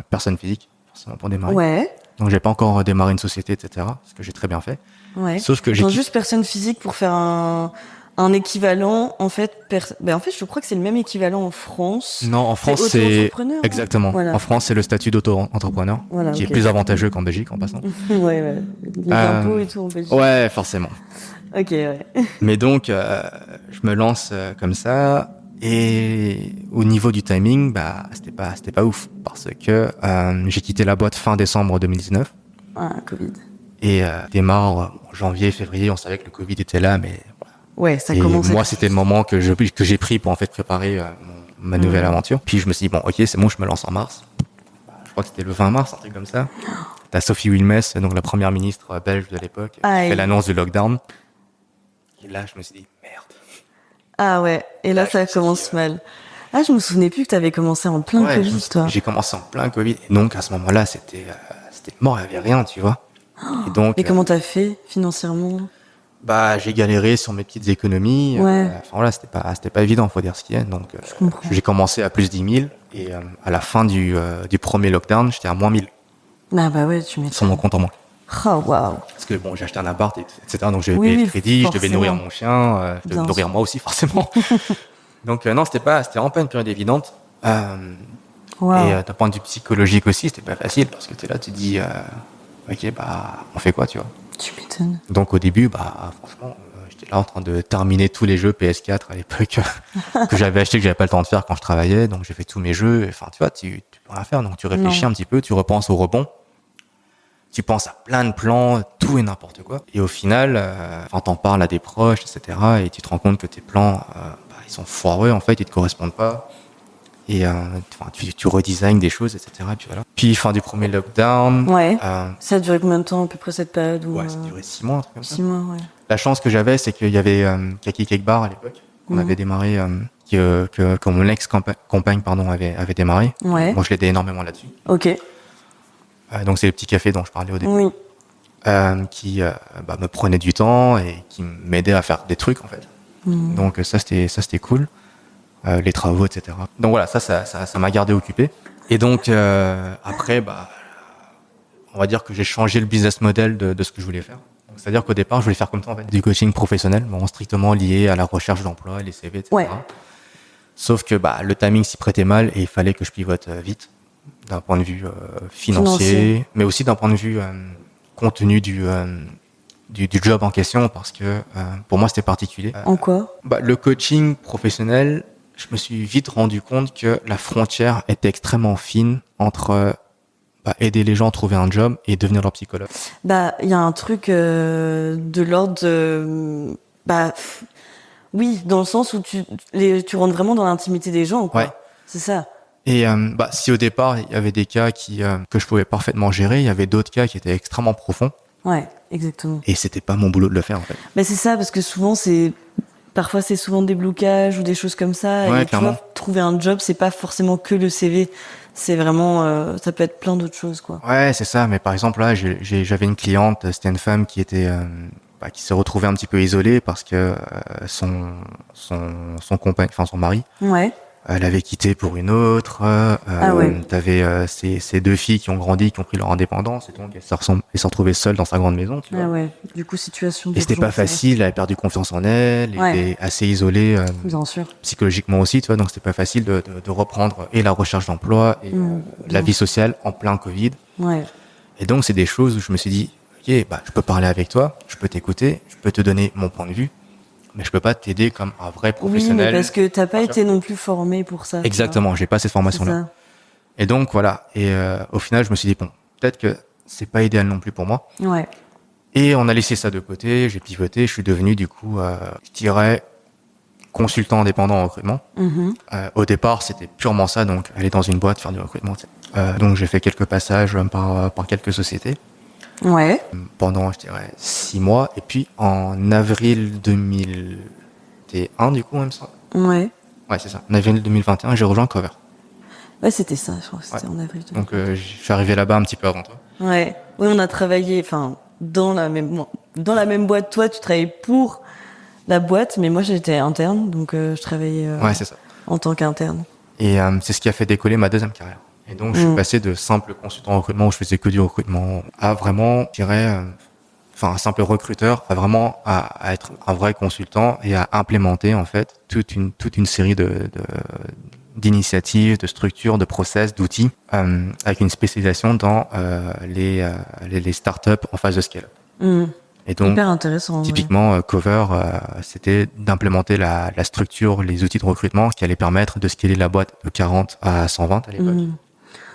personne physique, forcément pour démarrer. Ouais. Donc j'ai pas encore démarré une société, etc. Ce que j'ai très bien fait. Ouais. Sauf que j'ai juste personne physique pour faire un équivalent. En fait, je crois que c'est le même équivalent en France. Non, en France c'est exactement. Voilà. En France c'est le statut d'auto-entrepreneur qui est plus avantageux qu'en Belgique en passant. Ouais. Les impôts et tout en Belgique. Ouais, forcément. Ok, ouais. Mais donc je me lance comme ça. Et au niveau du timing, c'était pas ouf parce que j'ai quitté la boîte fin décembre 2019. Ah, Covid. Et démarre janvier, février, on savait que le Covid était là, mais ouais, ça commençait. Moi, c'était le moment que j'ai pris pour en fait préparer ma nouvelle aventure. Puis je me suis dit bon, ok, c'est bon, je me lance en mars. Je crois que c'était le 20 mars, un truc comme ça. T'as Sophie Wilmès, donc la première ministre belge de l'époque, qui fait l'annonce du lockdown. Et là, je me suis dit merde. Ah ouais, et là ça commence mal. Ah, je me souvenais plus que t'avais commencé en plein Covid, toi. J'ai commencé en plein Covid, et donc à ce moment-là, c'était mort, il y avait rien, tu vois. Et donc. Mais comment t'as fait financièrement? J'ai galéré sur mes petites économies. Ouais. C'était pas évident, faut dire ce qu'il y a. Donc, j'ai commencé à plus 10 000, et à la fin du premier lockdown, j'étais à moins 1000. Ah bah ouais, tu m'étonnes. Sur mon compte en banque. Oh waouh. Parce que j'ai acheté un appart, etc. Donc j'ai payé le crédit, je devais nourrir mon chien, je devais nourrir moi aussi forcément. Donc non, c'était vraiment pas une période évidente. Wow. Et d'un point de vue psychologique aussi, c'était pas facile parce que t'es là, tu te dis, ok, on fait quoi, tu vois. Tu m'étonnes. Donc au début, franchement, j'étais là en train de terminer tous les jeux PS4 à l'époque que j'avais acheté, que j'avais pas le temps de faire quand je travaillais. Donc j'ai fait tous mes jeux. Enfin, tu vois, tu peux rien faire. Donc tu réfléchis un petit peu, tu repenses au rebond. Tu penses à plein de plans, tout et n'importe quoi. Et au final, t'en parles à des proches, etc. Et tu te rends compte que tes plans, ils sont foireux, en fait, ils te correspondent pas. Et tu redesignes des choses, etc. Et puis voilà. Puis fin du premier lockdown. Ouais. Ça a duré combien de temps à peu près cette période où, Ouais, ça a duré 6 mois, un truc comme ça. 6 mois, ouais. La chance que j'avais, c'est qu'il y avait Kaki Cake Bar à l'époque. On avait démarré, que mon ex-compagne avait démarré. Ouais. Moi, je l'aidais énormément là-dessus. Ok. Donc c'est le petit café dont je parlais au début. Oui. Qui me prenait du temps et qui m'aidait à faire des trucs en fait. Donc ça c'était cool. Les travaux, etc. Donc voilà, ça m'a gardé occupé. Et donc après, on va dire que j'ai changé le business model de ce que je voulais faire. Donc, c'est-à-dire qu'au départ, je voulais faire comme toi en fait, du coaching professionnel, strictement lié à la recherche d'emploi, les CV, etc. Ouais. Sauf que le timing s'y prêtait mal et il fallait que je pivote vite d'un point de vue financier, mais aussi d'un point de vue contenu du job en question, parce que pour moi c'était particulier. En quoi? Le coaching professionnel, je me suis vite rendu compte que la frontière était extrêmement fine entre aider les gens à trouver un job et devenir leur psychologue. Il y a un truc de l'ordre de... oui, dans le sens où tu rentres vraiment dans l'intimité des gens, quoi. Ouais. C'est ça. Et si au départ il y avait des cas que je pouvais parfaitement gérer, il y avait d'autres cas qui étaient extrêmement profonds. Ouais, exactement. Et c'était pas mon boulot de le faire en fait. C'est ça, parce que parfois c'est souvent des blocages ou des choses comme ça. Ouais, et tu vois, trouver un job, c'est pas forcément que le CV. C'est vraiment, ça peut être plein d'autres choses, quoi. Ouais, c'est ça. Mais par exemple là, j'avais une cliente, c'était une femme qui était qui s'est retrouvée un petit peu isolée parce que son mari. Ouais. Elle avait quitté pour une autre. T'avais ces deux filles qui ont grandi, qui ont pris leur indépendance, et donc elle s'est retrouvée seule dans sa grande maison. Tu vois. Ouais. Du coup, situation. Et c'était pas facile. Elle avait perdu confiance en elle. Elle était assez isolée. Bien sûr. Psychologiquement aussi, tu vois. Donc c'était pas facile de reprendre et la recherche d'emploi et la vie sociale en plein Covid. Ouais. Et donc c'est des choses où je me suis dit, ok, je peux parler avec toi, je peux t'écouter, je peux te donner mon point de vue. Mais je peux pas t'aider comme un vrai professionnel. Oui, mais parce que t'as pas été non plus formé pour ça. Exactement, j'ai pas cette formation-là. Et donc voilà. Et au final, je me suis dit peut-être que c'est pas idéal non plus pour moi. Ouais. Et on a laissé ça de côté, j'ai pivoté, je suis devenu du coup, je dirais, consultant indépendant en recrutement. Au départ, c'était purement ça, donc aller dans une boîte, faire du recrutement. Donc j'ai fait quelques passages par quelques sociétés. Ouais. Pendant, je dirais, 6 mois. Et puis en avril 2021, du coup, même ça. Ouais. Ouais, c'est ça. En avril 2021, j'ai rejoint Cover. Ouais, c'était ça, je crois que c'était en avril. Donc je suis arrivé là-bas un petit peu avant toi. Ouais. Oui, on a travaillé, enfin, dans la même boîte. Toi, tu travaillais pour la boîte, mais moi, j'étais interne, donc je travaillais Ouais, c'est ça. en tant qu'interne. Et c'est ce qui a fait décoller ma deuxième carrière. Et donc, je suis passé de simple consultant en recrutement où je faisais que du recrutement à vraiment, je dirais, un simple recruteur, à vraiment à être un vrai consultant et à implémenter, en fait, toute une série d'initiatives, de structures, de process, d'outils, avec une spécialisation dans les startups en phase de scale-up. Et donc, hyper intéressant. Typiquement, Cover, c'était d'implémenter la structure, les outils de recrutement qui allaient permettre de scaler la boîte de 40 à 120 à l'époque.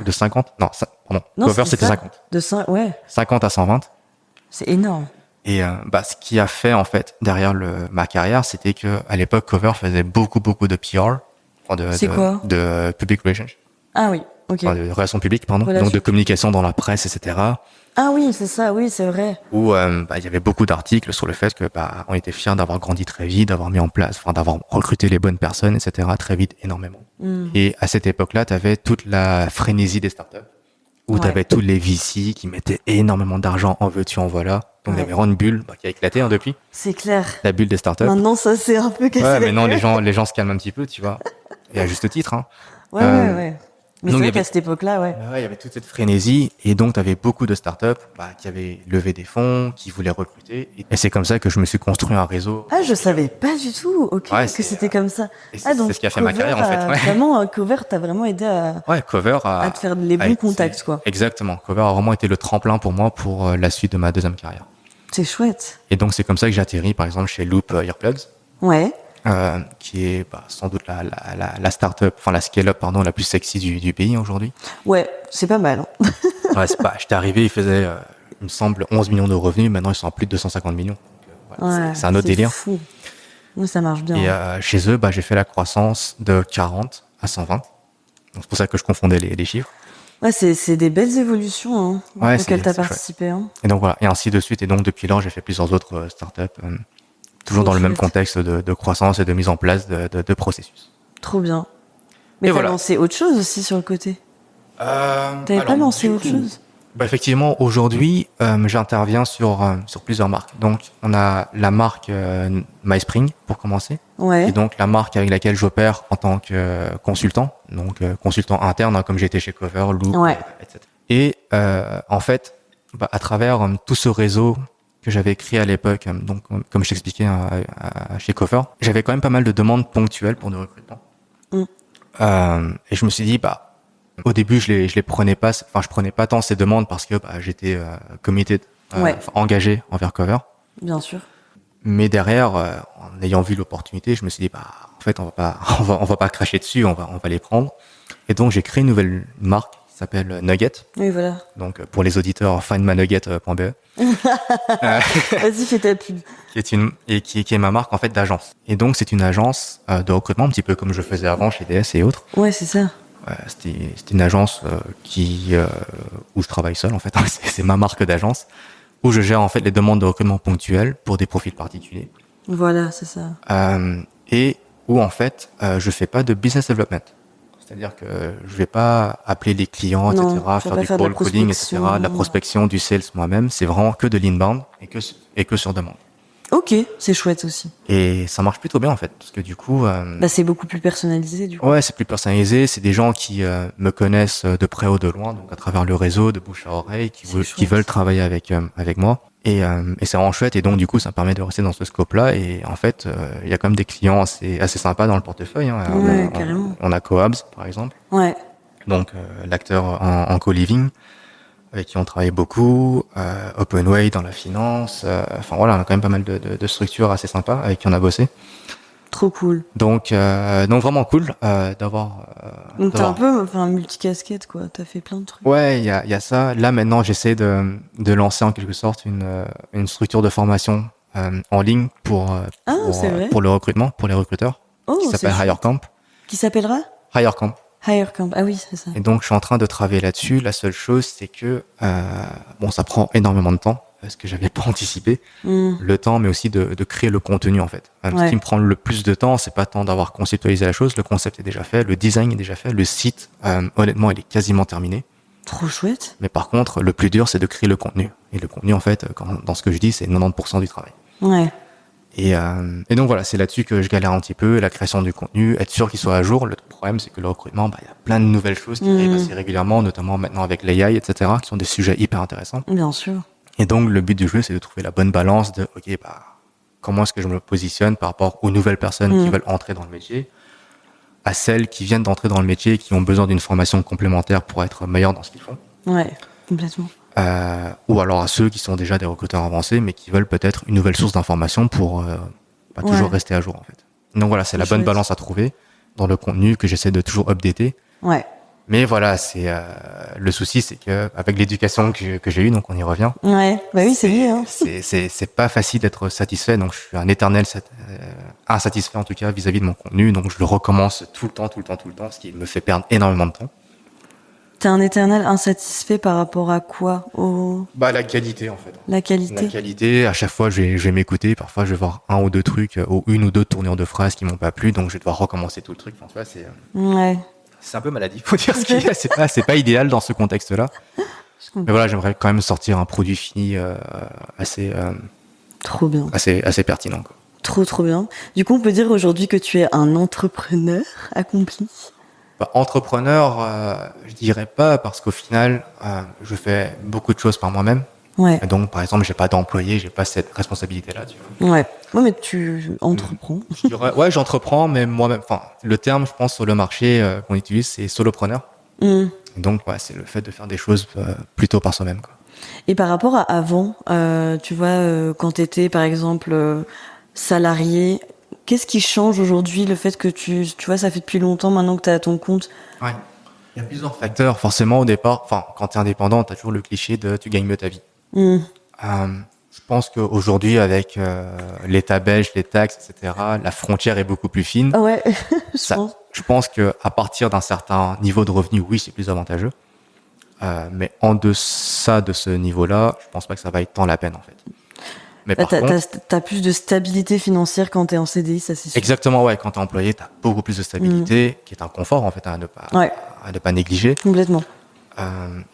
Ou de 50 Non, pardon. Cover, c'était 50. De 5, ouais. 50 à 120. C'est énorme. Et ce qui a fait, en fait, derrière ma carrière, c'était que à l'époque, Cover faisait beaucoup de PR. C'est quoi de public relations. Ah oui, ok. De relations publiques, pardon. Donc de communication dans la presse, etc. Ah oui, c'est ça, oui, c'est vrai. Où il y avait beaucoup d'articles sur le fait que on était fiers d'avoir grandi très vite, d'avoir mis en place, d'avoir recruté les bonnes personnes, etc. très vite, énormément. Et à cette époque-là, tu avais toute la frénésie des startups, où tu avais tous les VC qui mettaient énormément d'argent, en veux-tu, en voilà. Donc il y avait vraiment une bulle qui a éclaté depuis. C'est clair. La bulle des startups. Maintenant, ça c'est un peu cassé. Ouais, maintenant les gens se calment un petit peu, tu vois. Et à juste titre. Hein. Ouais. Mais c'est vrai qu'à cette époque-là, il y avait toute cette frénésie, et donc tu avais beaucoup de startups qui avaient levé des fonds, qui voulaient recruter, et c'est comme ça que je me suis construit un réseau. Ah, je savais pas du tout, que c'était comme ça. Donc c'est ce qui a fait ma carrière en fait. Vraiment, Cover t'a vraiment aidé à te faire les bons contacts, quoi. Exactement. Cover a vraiment été le tremplin pour moi pour la suite de ma deuxième carrière. C'est chouette. Et donc c'est comme ça que j'ai atterri, par exemple, chez Loop Earplugs. Ouais. Qui est sans doute la start-up, la scale-up, la plus sexy du pays aujourd'hui. Ouais, c'est pas mal. Hein. J'étais arrivé, ils faisaient, il me semble, 11 millions de revenus. Maintenant, ils sont à plus de 250 millions. Donc, c'est un autre délire. Fou. Oui, ça marche bien. Et chez eux, j'ai fait la croissance de 40 à 120. Donc, c'est pour ça que je confondais les chiffres. Ouais, c'est des belles évolutions auxquelles tu as participé. Hein. Et donc, voilà. Et ainsi de suite. Et donc, depuis lors, j'ai fait plusieurs autres startups. Toujours dans le même contexte de croissance et de mise en place de processus. Trop bien. Mais t'as lancé autre chose aussi sur le côté. T'avais pas lancé autre chose? Effectivement, aujourd'hui, j'interviens sur plusieurs marques. Donc, on a la marque MySpring, pour commencer. Ouais. Et donc, la marque avec laquelle j'opère en tant que consultant. Donc, consultant interne, comme j'étais chez Cover, Loop, etc. Et en fait, à travers tout ce réseau que j'avais créé à l'époque, donc comme je t'expliquais chez Cover, j'avais quand même pas mal de demandes ponctuelles pour du recrutement. Et je me suis dit, au début, je les prenais pas, je prenais pas tant ces demandes parce que j'étais committed, engagé envers Cover. Bien sûr. Mais derrière, en ayant vu l'opportunité, je me suis dit, en fait, on va pas cracher dessus, on va les prendre. Et donc, j'ai créé une nouvelle marque qui s'appelle Nugget. Oui, voilà. Donc, pour les auditeurs, findmynugget.be. Vas-y, fais ta pub. Qui est ma marque, en fait, d'agence. Et donc, c'est une agence de recrutement, un petit peu comme je faisais avant chez DS et autres. Ouais, c'est ça. C'était une agence où je travaille seul, en fait. C'est ma marque d'agence, où je gère, en fait, les demandes de recrutement ponctuelles pour des profils particuliers. Voilà, c'est ça. Et où, en fait, je fais pas de business development. C'est-à-dire que je vais pas appeler les clients, etc., faire du call calling, etc., de la prospection, du sales moi-même. C'est vraiment que de l'inbound et que sur demande. Ok, c'est chouette aussi. Et ça marche plutôt bien en fait, parce que du coup... c'est beaucoup plus personnalisé du coup. Ouais, c'est plus personnalisé, c'est des gens qui me connaissent de près ou de loin, donc à travers le réseau, de bouche à oreille, qui veulent travailler avec moi. Et c'est vraiment chouette, et donc du coup ça me permet de rester dans ce scope-là, et en fait, il y a quand même des clients assez sympas dans le portefeuille. Hein. Ouais, carrément. On a Coabs, par exemple. Ouais. Donc l'acteur en co-living, avec qui on travaille beaucoup, Openway dans la finance, on a quand même pas mal de structures assez sympas avec qui on a bossé. Trop cool. Donc vraiment cool d'avoir. Donc t'es un peu multicasquette, quoi. T'as fait plein de trucs. Ouais, il y a ça. Là maintenant, j'essaie de lancer en quelque sorte une structure de formation en ligne pour le recrutement, pour les recruteurs, qui s'appelle HireCamp. Qui s'appellera HireCamp. HireCamp. Ah oui, c'est ça. Et donc je suis en train de travailler là-dessus. La seule chose, c'est que ça prend énormément de temps. Ce que j'avais pas anticipé, le temps, mais aussi de créer le contenu en fait. Ce qui me prend le plus de temps, c'est pas tant d'avoir conceptualisé la chose, le concept est déjà fait, le design est déjà fait, le site, honnêtement, il est quasiment terminé. Trop chouette. Mais par contre, le plus dur, c'est de créer le contenu. Et le contenu, en fait, dans ce que je dis, c'est 90% du travail. Ouais. Et donc voilà, c'est là-dessus que je galère un petit peu, la création du contenu, être sûr qu'il soit à jour. Le problème, c'est que le recrutement, il y a plein de nouvelles choses qui arrivent assez régulièrement, notamment maintenant avec l'AI, etc., qui sont des sujets hyper intéressants. Bien sûr. Et donc, le but du jeu, c'est de trouver la bonne balance de, comment est-ce que je me positionne par rapport aux nouvelles personnes qui veulent entrer dans le métier, à celles qui viennent d'entrer dans le métier et qui ont besoin d'une formation complémentaire pour être meilleurs dans ce qu'ils font. Ouais, complètement. Ou alors à ceux qui sont déjà des recruteurs avancés, mais qui veulent peut-être une nouvelle source d'information pour toujours rester à jour, en fait. Donc voilà, c'est la bonne balance à trouver dans le contenu que j'essaie de toujours updater. Ouais. Mais voilà, c'est le souci, c'est que avec l'éducation que j'ai eue, donc on y revient. Ouais, bah oui, c'est lié. Hein. C'est pas facile d'être satisfait, donc je suis un éternel insatisfait en tout cas vis-à-vis de mon contenu, donc je le recommence tout le temps, ce qui me fait perdre énormément de temps. T'es un éternel insatisfait par rapport à quoi la qualité en fait. La qualité. La qualité, à chaque fois je vais m'écouter, parfois je vais voir un ou deux trucs ou une ou deux tournures de phrases qui m'ont pas plu, donc je vais devoir recommencer tout le truc. Enfin, tu vois, c'est un peu maladie, faut dire ce qu'il y a. C'est pas idéal dans ce contexte-là. Mais voilà, j'aimerais quand même sortir un produit fini assez trop bien, assez pertinent, quoi. Trop bien. Du coup, on peut dire aujourd'hui que tu es un entrepreneur accompli. Entrepreneur, je dirais pas, parce qu'au final, je fais beaucoup de choses par moi-même. Ouais. Et donc, par exemple, j'ai pas d'employé, j'ai pas cette responsabilité-là, tu vois. Ouais, mais tu entreprends. Ouais, j'entreprends, mais moi-même, le terme, je pense, sur le marché qu'on utilise, c'est solopreneur. Et donc, c'est le fait de faire des choses plutôt par soi-même, quoi. Et par rapport à avant, tu vois, quand t'étais, par exemple, salarié, qu'est-ce qui change aujourd'hui, le fait que tu vois, ça fait depuis longtemps maintenant que t'es à ton compte? Ouais. Il y a plusieurs facteurs. Forcément, au départ, quand t'es indépendant, t'as toujours le cliché de tu gagnes mieux ta vie. Je pense qu'aujourd'hui, avec l'État belge, les taxes, etc., la frontière est beaucoup plus fine. Ouais, je pense qu'à partir d'un certain niveau de revenu, oui, c'est plus avantageux. Mais en deçà de ce niveau-là, je pense pas que ça vaille tant la peine, en fait. Mais par contre, t'as plus de stabilité financière quand t'es en CDI, ça c'est sûr. Exactement, ouais. Quand t'es employé, t'as beaucoup plus de stabilité, qui est un confort, en fait, à ne pas négliger. Complètement.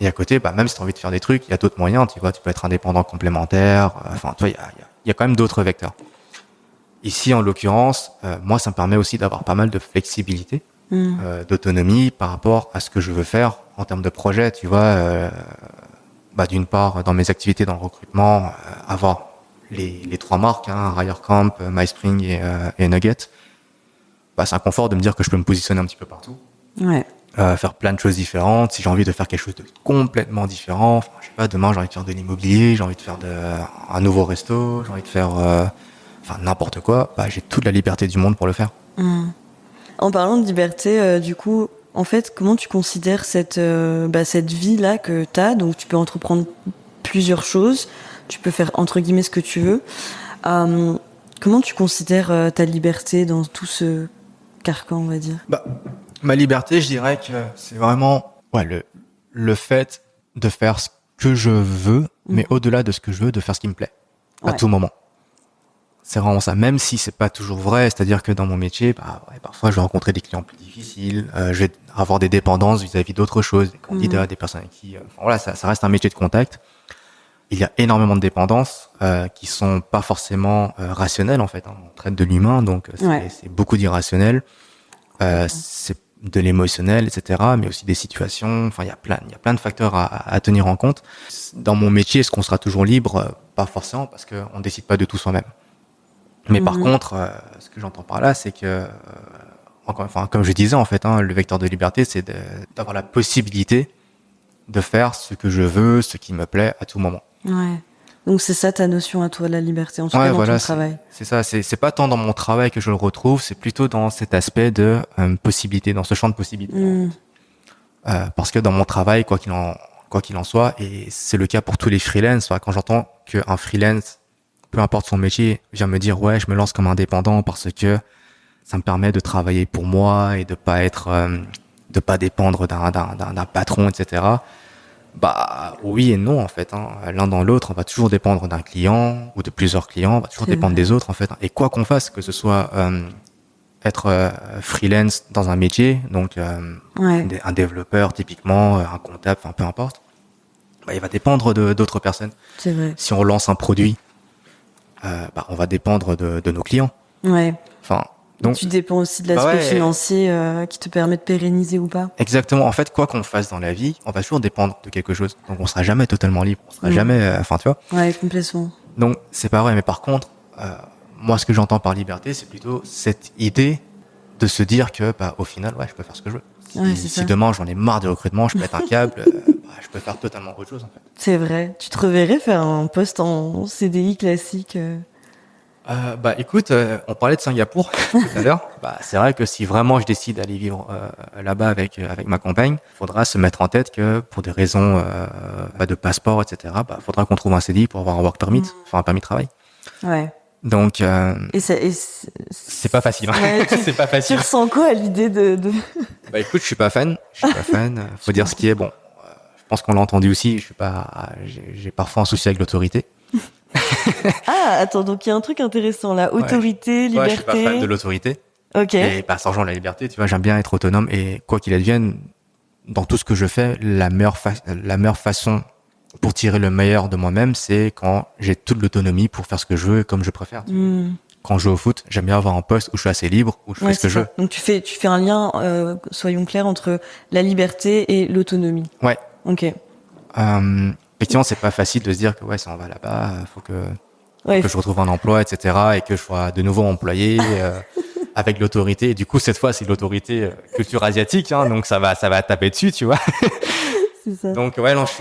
Et à côté, même si tu as envie de faire des trucs, il y a d'autres moyens, tu vois, tu peux être indépendant complémentaire, tu vois, il y a quand même d'autres vecteurs. Ici, en l'occurrence, moi, ça me permet aussi d'avoir pas mal de flexibilité, d'autonomie par rapport à ce que je veux faire en termes de projet, tu vois. D'une part, dans mes activités dans le recrutement, avoir les trois marques, HireCamp, MySpring et Nugget, c'est un confort de me dire que je peux me positionner un petit peu partout. Ouais. Faire plein de choses différentes. Si j'ai envie de faire quelque chose de complètement différent, je sais pas, demain j'ai envie de faire de l'immobilier, j'ai envie de faire un nouveau resto, j'ai envie de faire n'importe quoi, j'ai toute la liberté du monde pour le faire. En parlant de liberté, du coup, en fait, comment tu considères cette vie-là que t'as? Donc tu peux entreprendre plusieurs choses, tu peux faire entre guillemets ce que tu veux. Comment tu considères ta liberté dans tout ce carcan, on va dire? Ma liberté, je dirais que c'est vraiment le fait de faire ce que je veux, mais au-delà de ce que je veux, de faire ce qui me plaît à tout moment. C'est vraiment ça, même si c'est pas toujours vrai, c'est-à-dire que dans mon métier, parfois je vais rencontrer des clients plus difficiles, je vais avoir des dépendances vis-à-vis d'autres choses, des candidats, des personnes avec qui... ça reste un métier de contact. Il y a énormément de dépendances qui sont pas forcément rationnelles en fait. On traite de l'humain, donc c'est beaucoup d'irrationnel. C'est de l'émotionnel, etc., mais aussi des situations. Il y a plein de facteurs à tenir en compte. Dans mon métier, est-ce qu'on sera toujours libre? Pas forcément, parce qu'on décide pas de tout soi-même. Mais par contre, ce que j'entends par là, c'est que, encore une fois, comme je disais, en fait, le vecteur de liberté, c'est d'avoir la possibilité de faire ce que je veux, ce qui me plaît à tout moment. Ouais. Donc c'est ça ta notion à toi de la liberté, en tout cas dans ton travail. C'est ça, c'est pas tant dans mon travail que je le retrouve, c'est plutôt dans cet aspect de possibilité, dans ce champ de possibilités. Parce que dans mon travail, quoi qu'il en soit, et c'est le cas pour tous les freelances, quand j'entends qu'un freelance, peu importe son métier, vient me dire ouais, je me lance comme indépendant parce que ça me permet de travailler pour moi et de pas dépendre d'un patron, etc. Bah oui et non en fait. L'un dans l'autre, on va toujours dépendre d'un client ou de plusieurs clients, on va toujours dépendre des autres en fait. Et quoi qu'on fasse, que ce soit être freelance dans un métier, donc un développeur typiquement, un comptable, enfin peu importe, bah, il va dépendre d'autres personnes. C'est vrai. Si on lance un produit, on va dépendre de nos clients. Ouais. Enfin, donc, tu dépends aussi de l'aspect financier qui te permet de pérenniser ou pas. Exactement. En fait, quoi qu'on fasse dans la vie, on va toujours dépendre de quelque chose. Donc, on sera jamais totalement libre. On sera jamais, tu vois. Ouais, complètement. Donc, c'est pas vrai. Mais par contre, moi, ce que j'entends par liberté, c'est plutôt cette idée de se dire que, au final, je peux faire ce que je veux. Si demain j'en ai marre du recrutement, je pète un câble, je peux faire totalement autre chose en fait. C'est vrai. Tu te reverrais faire un poste en CDI classique Écoute, on parlait de Singapour tout à l'heure. C'est vrai que si vraiment je décide d'aller vivre là-bas avec ma compagne, faudra se mettre en tête que pour des raisons de passeport, etc., faudra qu'on trouve un CDI pour avoir un work permit, enfin un permis de travail. Ouais. Donc, c'est pas facile. Ouais, c'est pas facile. Tu ressens quoi à l'idée de... Écoute, je suis pas fan. Faut dire ce qui est. Bon, je pense qu'on l'a entendu aussi. J'ai parfois un souci avec l'autorité. Attends, donc il y a un truc intéressant là. Autorité, liberté. Je suis pas fan de l'autorité. Ok. Et ça rejoint la liberté. Tu vois, j'aime bien être autonome et quoi qu'il advienne, dans tout ce que je fais, la meilleure façon pour tirer le meilleur de moi-même, c'est quand j'ai toute l'autonomie pour faire ce que je veux comme je préfère. Quand je joue au foot, j'aime bien avoir un poste où je suis assez libre, où je fais ce que je veux. Donc tu fais un lien, soyons clairs, entre la liberté et l'autonomie. Ouais. Ok. Effectivement, c'est pas facile de se dire que si on va là-bas, faut que je retrouve un emploi, etc., et que je sois de nouveau employé avec l'autorité. Et du coup, cette fois, c'est l'autorité culture asiatique, donc ça va taper dessus, tu vois. C'est ça. Donc non, je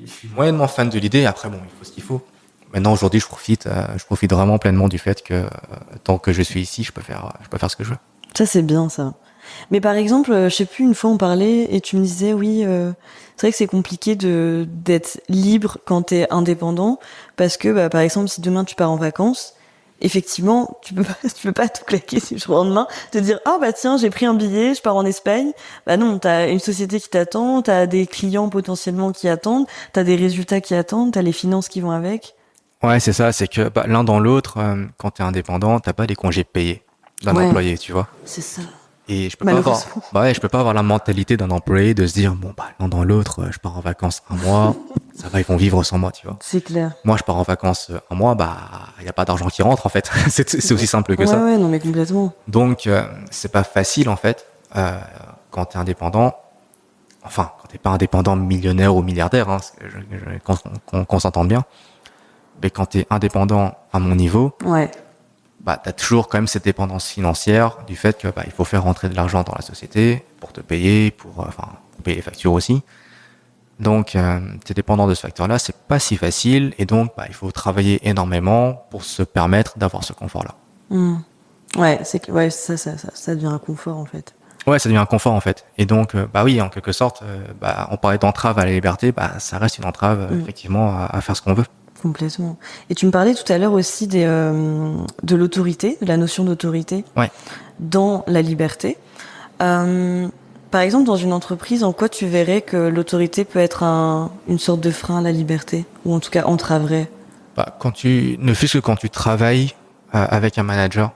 suis moyennement fan de l'idée. Après, bon, il faut ce qu'il faut. Maintenant, aujourd'hui, je profite vraiment pleinement du fait que tant que je suis ici, je peux faire ce que je veux. Ça, c'est bien, ça. Mais par exemple, je sais plus, une fois on parlait et tu me disais, oui, c'est vrai que c'est compliqué d'être libre quand t'es indépendant parce que, par exemple, si demain tu pars en vacances, effectivement, tu peux pas tout claquer du jour au lendemain, te dire, tiens, j'ai pris un billet, je pars en Espagne. Non, t'as une société qui t'attend, t'as des clients potentiellement qui attendent, t'as des résultats qui attendent, t'as les finances qui vont avec. Ouais, c'est ça, c'est que l'un dans l'autre, quand t'es indépendant, t'as pas des congés payés d'un employé, tu vois. C'est ça. Et je peux pas avoir la mentalité d'un employé de se dire l'un dans l'autre, je pars en vacances un mois, ça va, ils vont vivre sans moi, tu vois. C'est clair. Moi, je pars en vacances un mois, y a pas d'argent qui rentre en fait. c'est aussi simple que ça. Ouais, non mais complètement. Donc c'est pas facile en fait quand t'es indépendant. Enfin, quand t'es pas indépendant millionnaire ou milliardaire, qu'on s'entende bien. Mais quand t'es indépendant à mon niveau, t'as toujours quand même cette dépendance financière du fait que il faut faire rentrer de l'argent dans la société pour te payer, pour payer les factures aussi. Donc t'es dépendant de ce facteur-là, c'est pas si facile et donc il faut travailler énormément pour se permettre d'avoir ce confort-là. Ouais, ça devient un confort en fait. Ouais, ça devient un confort en fait. Et donc oui, en quelque sorte, on parlait d'entrave à la liberté, ça reste une entrave effectivement à faire ce qu'on veut. Complètement. Et tu me parlais tout à l'heure aussi de l'autorité, de la notion d'autorité dans la liberté. Par exemple, dans une entreprise, en quoi tu verrais que l'autorité peut être une sorte de frein à la liberté, ou en tout cas entraverait? Ne fût-ce que quand tu travailles avec un manager,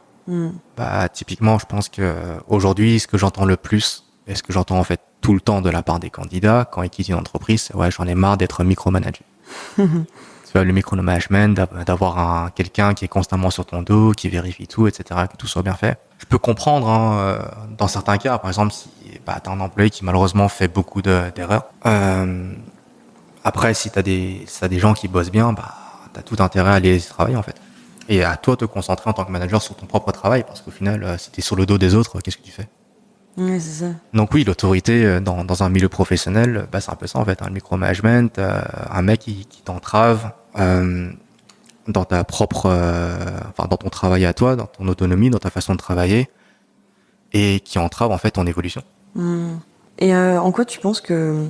typiquement, je pense que aujourd'hui, ce que j'entends le plus, et ce que j'entends en fait tout le temps de la part des candidats quand ils quittent une entreprise, c'est j'en ai marre d'être micromanagé. Le micromanagement, d'avoir quelqu'un qui est constamment sur ton dos, qui vérifie tout, etc., que tout soit bien fait. Je peux comprendre, dans certains cas, par exemple, si t'as un employé qui malheureusement fait beaucoup d'erreurs. Après, si t'as des gens qui bossent bien, t'as tout intérêt à aller travailler en fait. Et à toi de te concentrer en tant que manager sur ton propre travail, parce qu'au final, si t'es sur le dos des autres, qu'est-ce que tu fais? Ouais, c'est ça. Donc oui, l'autorité dans un milieu professionnel, bah, c'est un peu ça en fait, le micromanagement, un mec qui t'entrave dans ta propre, dans ton travail à toi, dans ton autonomie, dans ta façon de travailler, et qui entrave en fait ton évolution. Et en quoi tu penses que,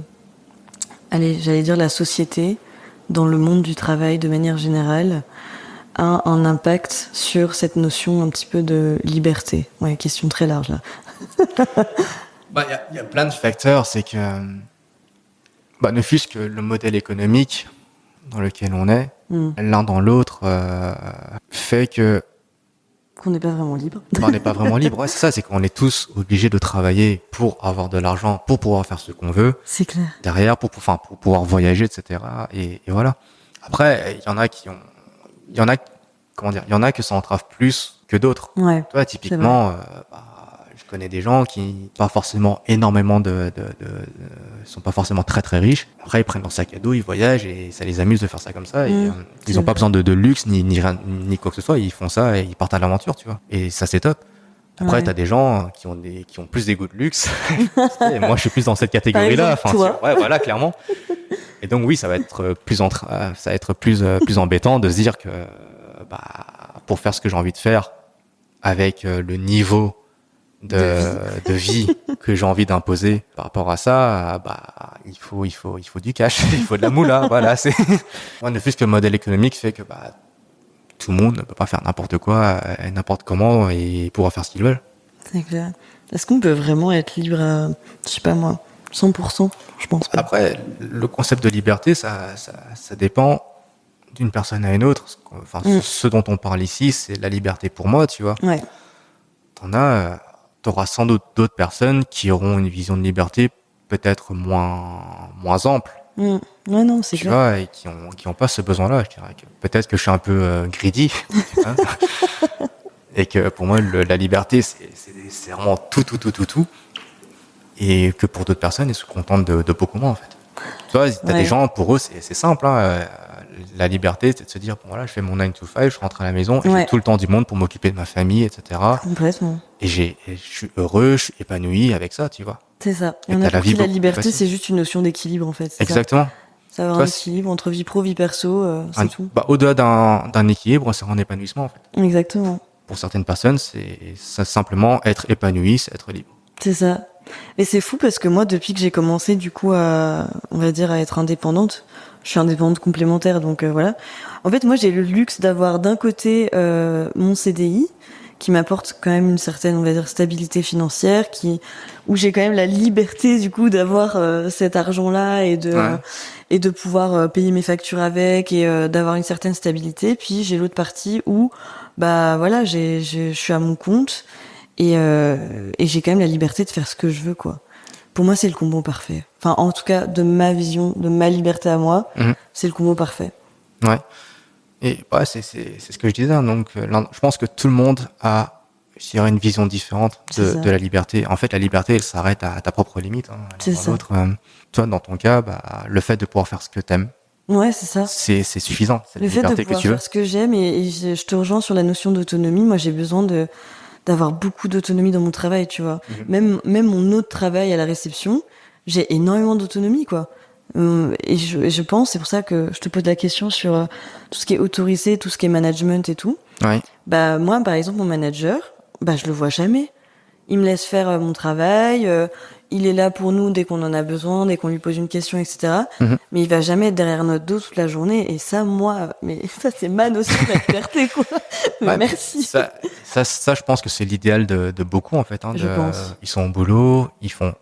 allez, j'allais dire la société, dans le monde du travail de manière générale, a un impact sur cette notion un petit peu de liberté? Ouais, question très large là. Bah, y a plein de facteurs, c'est que, ne fût-ce que le modèle économique dans lequel on est, l'un dans l'autre, fait que qu'on n'est pas vraiment libre. On n'est pas vraiment libre. Ouais, c'est ça, c'est qu'on est tous obligés de travailler pour avoir de l'argent, pour pouvoir faire ce qu'on veut. C'est clair. Derrière, pour pouvoir voyager, etc. Et voilà. Après, il y en a que ça entrave plus que d'autres. Ouais. Toi, typiquement, je connais des gens qui pas forcément énormément sont pas forcément très très riches. Après, ils prennent leur sac à dos, ils voyagent et ça les amuse de faire ça comme ça. Et, ils ont pas besoin de luxe ni quoi que ce soit. Ils font ça et ils partent à l'aventure, tu vois. Et ça, c'est top. Après, t'as des gens qui ont plus des goûts de luxe. Et moi, je suis plus dans cette catégorie-là. Ouais, voilà, clairement. Et donc, oui, ça va être plus embêtant de se dire que, pour faire ce que j'ai envie de faire avec le niveau de vie que j'ai envie d'imposer par rapport à ça, il faut du cash, il faut de la moula. Voilà, moi, ne fût-ce que le modèle économique fait que, tout le monde ne peut pas faire n'importe quoi, n'importe comment et pouvoir faire ce qu'ils veulent. C'est clair. Est-ce qu'on peut vraiment être libre à, je sais pas moi, 100%? Je pense pas. Après, le concept de liberté, ça dépend d'une personne à une autre. Enfin, ce dont on parle ici, c'est la liberté pour moi, tu vois. Ouais. T'auras sans doute d'autres personnes qui auront une vision de liberté peut-être moins ample. Ouais, non, c'est clair. Tu vois, et qui ont pas ce besoin-là. Je dirais que peut-être que je suis un peu greedy. Hein, et que pour moi, la liberté, c'est vraiment tout. Et que pour d'autres personnes, ils se contentent de beaucoup moins, en fait. Tu vois, t'as des gens, pour eux, c'est simple. La liberté, c'est de se dire, bon voilà, je fais mon 9 to 5, je rentre à la maison, et j'ai tout le temps du monde pour m'occuper de ma famille, etc. Complètement. Et je suis heureux, je suis épanoui avec ça, tu vois. C'est ça. Il y en a pour qui la liberté, c'est juste une notion d'équilibre, en fait. Exactement. Ça va avoir un équilibre entre vie pro, vie perso, c'est tout. Au-delà d'un équilibre, c'est un épanouissement, en fait. Exactement. Pour certaines personnes, c'est simplement être épanoui, c'est être libre. C'est ça. Et c'est fou parce que moi, depuis que j'ai commencé, du coup, on va dire, à être indépendante, je suis indépendante complémentaire, donc voilà. En fait, moi, j'ai le luxe d'avoir d'un côté mon CDI, qui m'apporte quand même une certaine, on va dire, stabilité financière, où j'ai quand même la liberté, du coup, d'avoir cet argent-là et de pouvoir payer mes factures avec et d'avoir une certaine stabilité. Puis j'ai l'autre partie où, voilà, je suis à mon compte et j'ai quand même la liberté de faire ce que je veux, quoi. Pour moi, c'est le combo parfait. Enfin, en tout cas, de ma vision, de ma liberté à moi, c'est le combo parfait. Ouais. Et c'est ce que je disais. Donc, je pense que tout le monde a, je dirais, une vision différente de la liberté. En fait, la liberté, elle s'arrête à ta propre limite. C'est ça. Toi, dans ton cas, le fait de pouvoir faire ce que t'aimes. Ouais, c'est ça. C'est suffisant. C'est le fait de pouvoir faire ce que j'aime et je te rejoins sur la notion d'autonomie. Moi, j'ai besoin d'avoir beaucoup d'autonomie dans mon travail, tu vois. Même mon autre travail à la réception, j'ai énormément d'autonomie, quoi. Et je pense, c'est pour ça que je te pose la question sur tout ce qui est autorisé, tout ce qui est management et tout. Ouais. Moi, par exemple, mon manager, je le vois jamais. Il me laisse faire mon travail, il est là pour nous dès qu'on en a besoin, dès qu'on lui pose une question, etc. Mais il va jamais être derrière notre dos toute la journée. Et ça, ça c'est ma notion de la liberté, quoi. Ouais, merci. Ça, je pense que c'est l'idéal de beaucoup, en fait. Je pense. Ils sont au boulot, ils font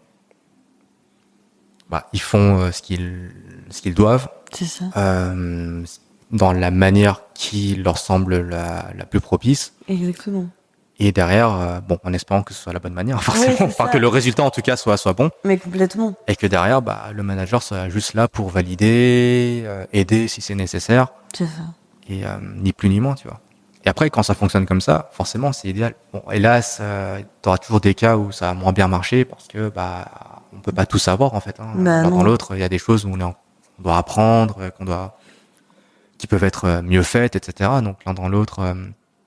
ce qu'ils doivent. C'est ça. Dans la manière qui leur semble la plus propice. Exactement. Et derrière, en espérant que ce soit la bonne manière, forcément. Enfin, que le résultat, en tout cas, soit bon. Mais complètement. Et que derrière, le manager soit juste là pour valider, aider si c'est nécessaire. C'est ça. Et ni plus ni moins, tu vois. Et après, quand ça fonctionne comme ça, forcément, c'est idéal. Bon, hélas, t'auras toujours des cas où ça a moins bien marché parce que, on peut pas tout savoir, en fait. L'un dans l'autre, il y a des choses où on doit apprendre, qui peuvent être mieux faites, etc. Donc, l'un dans l'autre,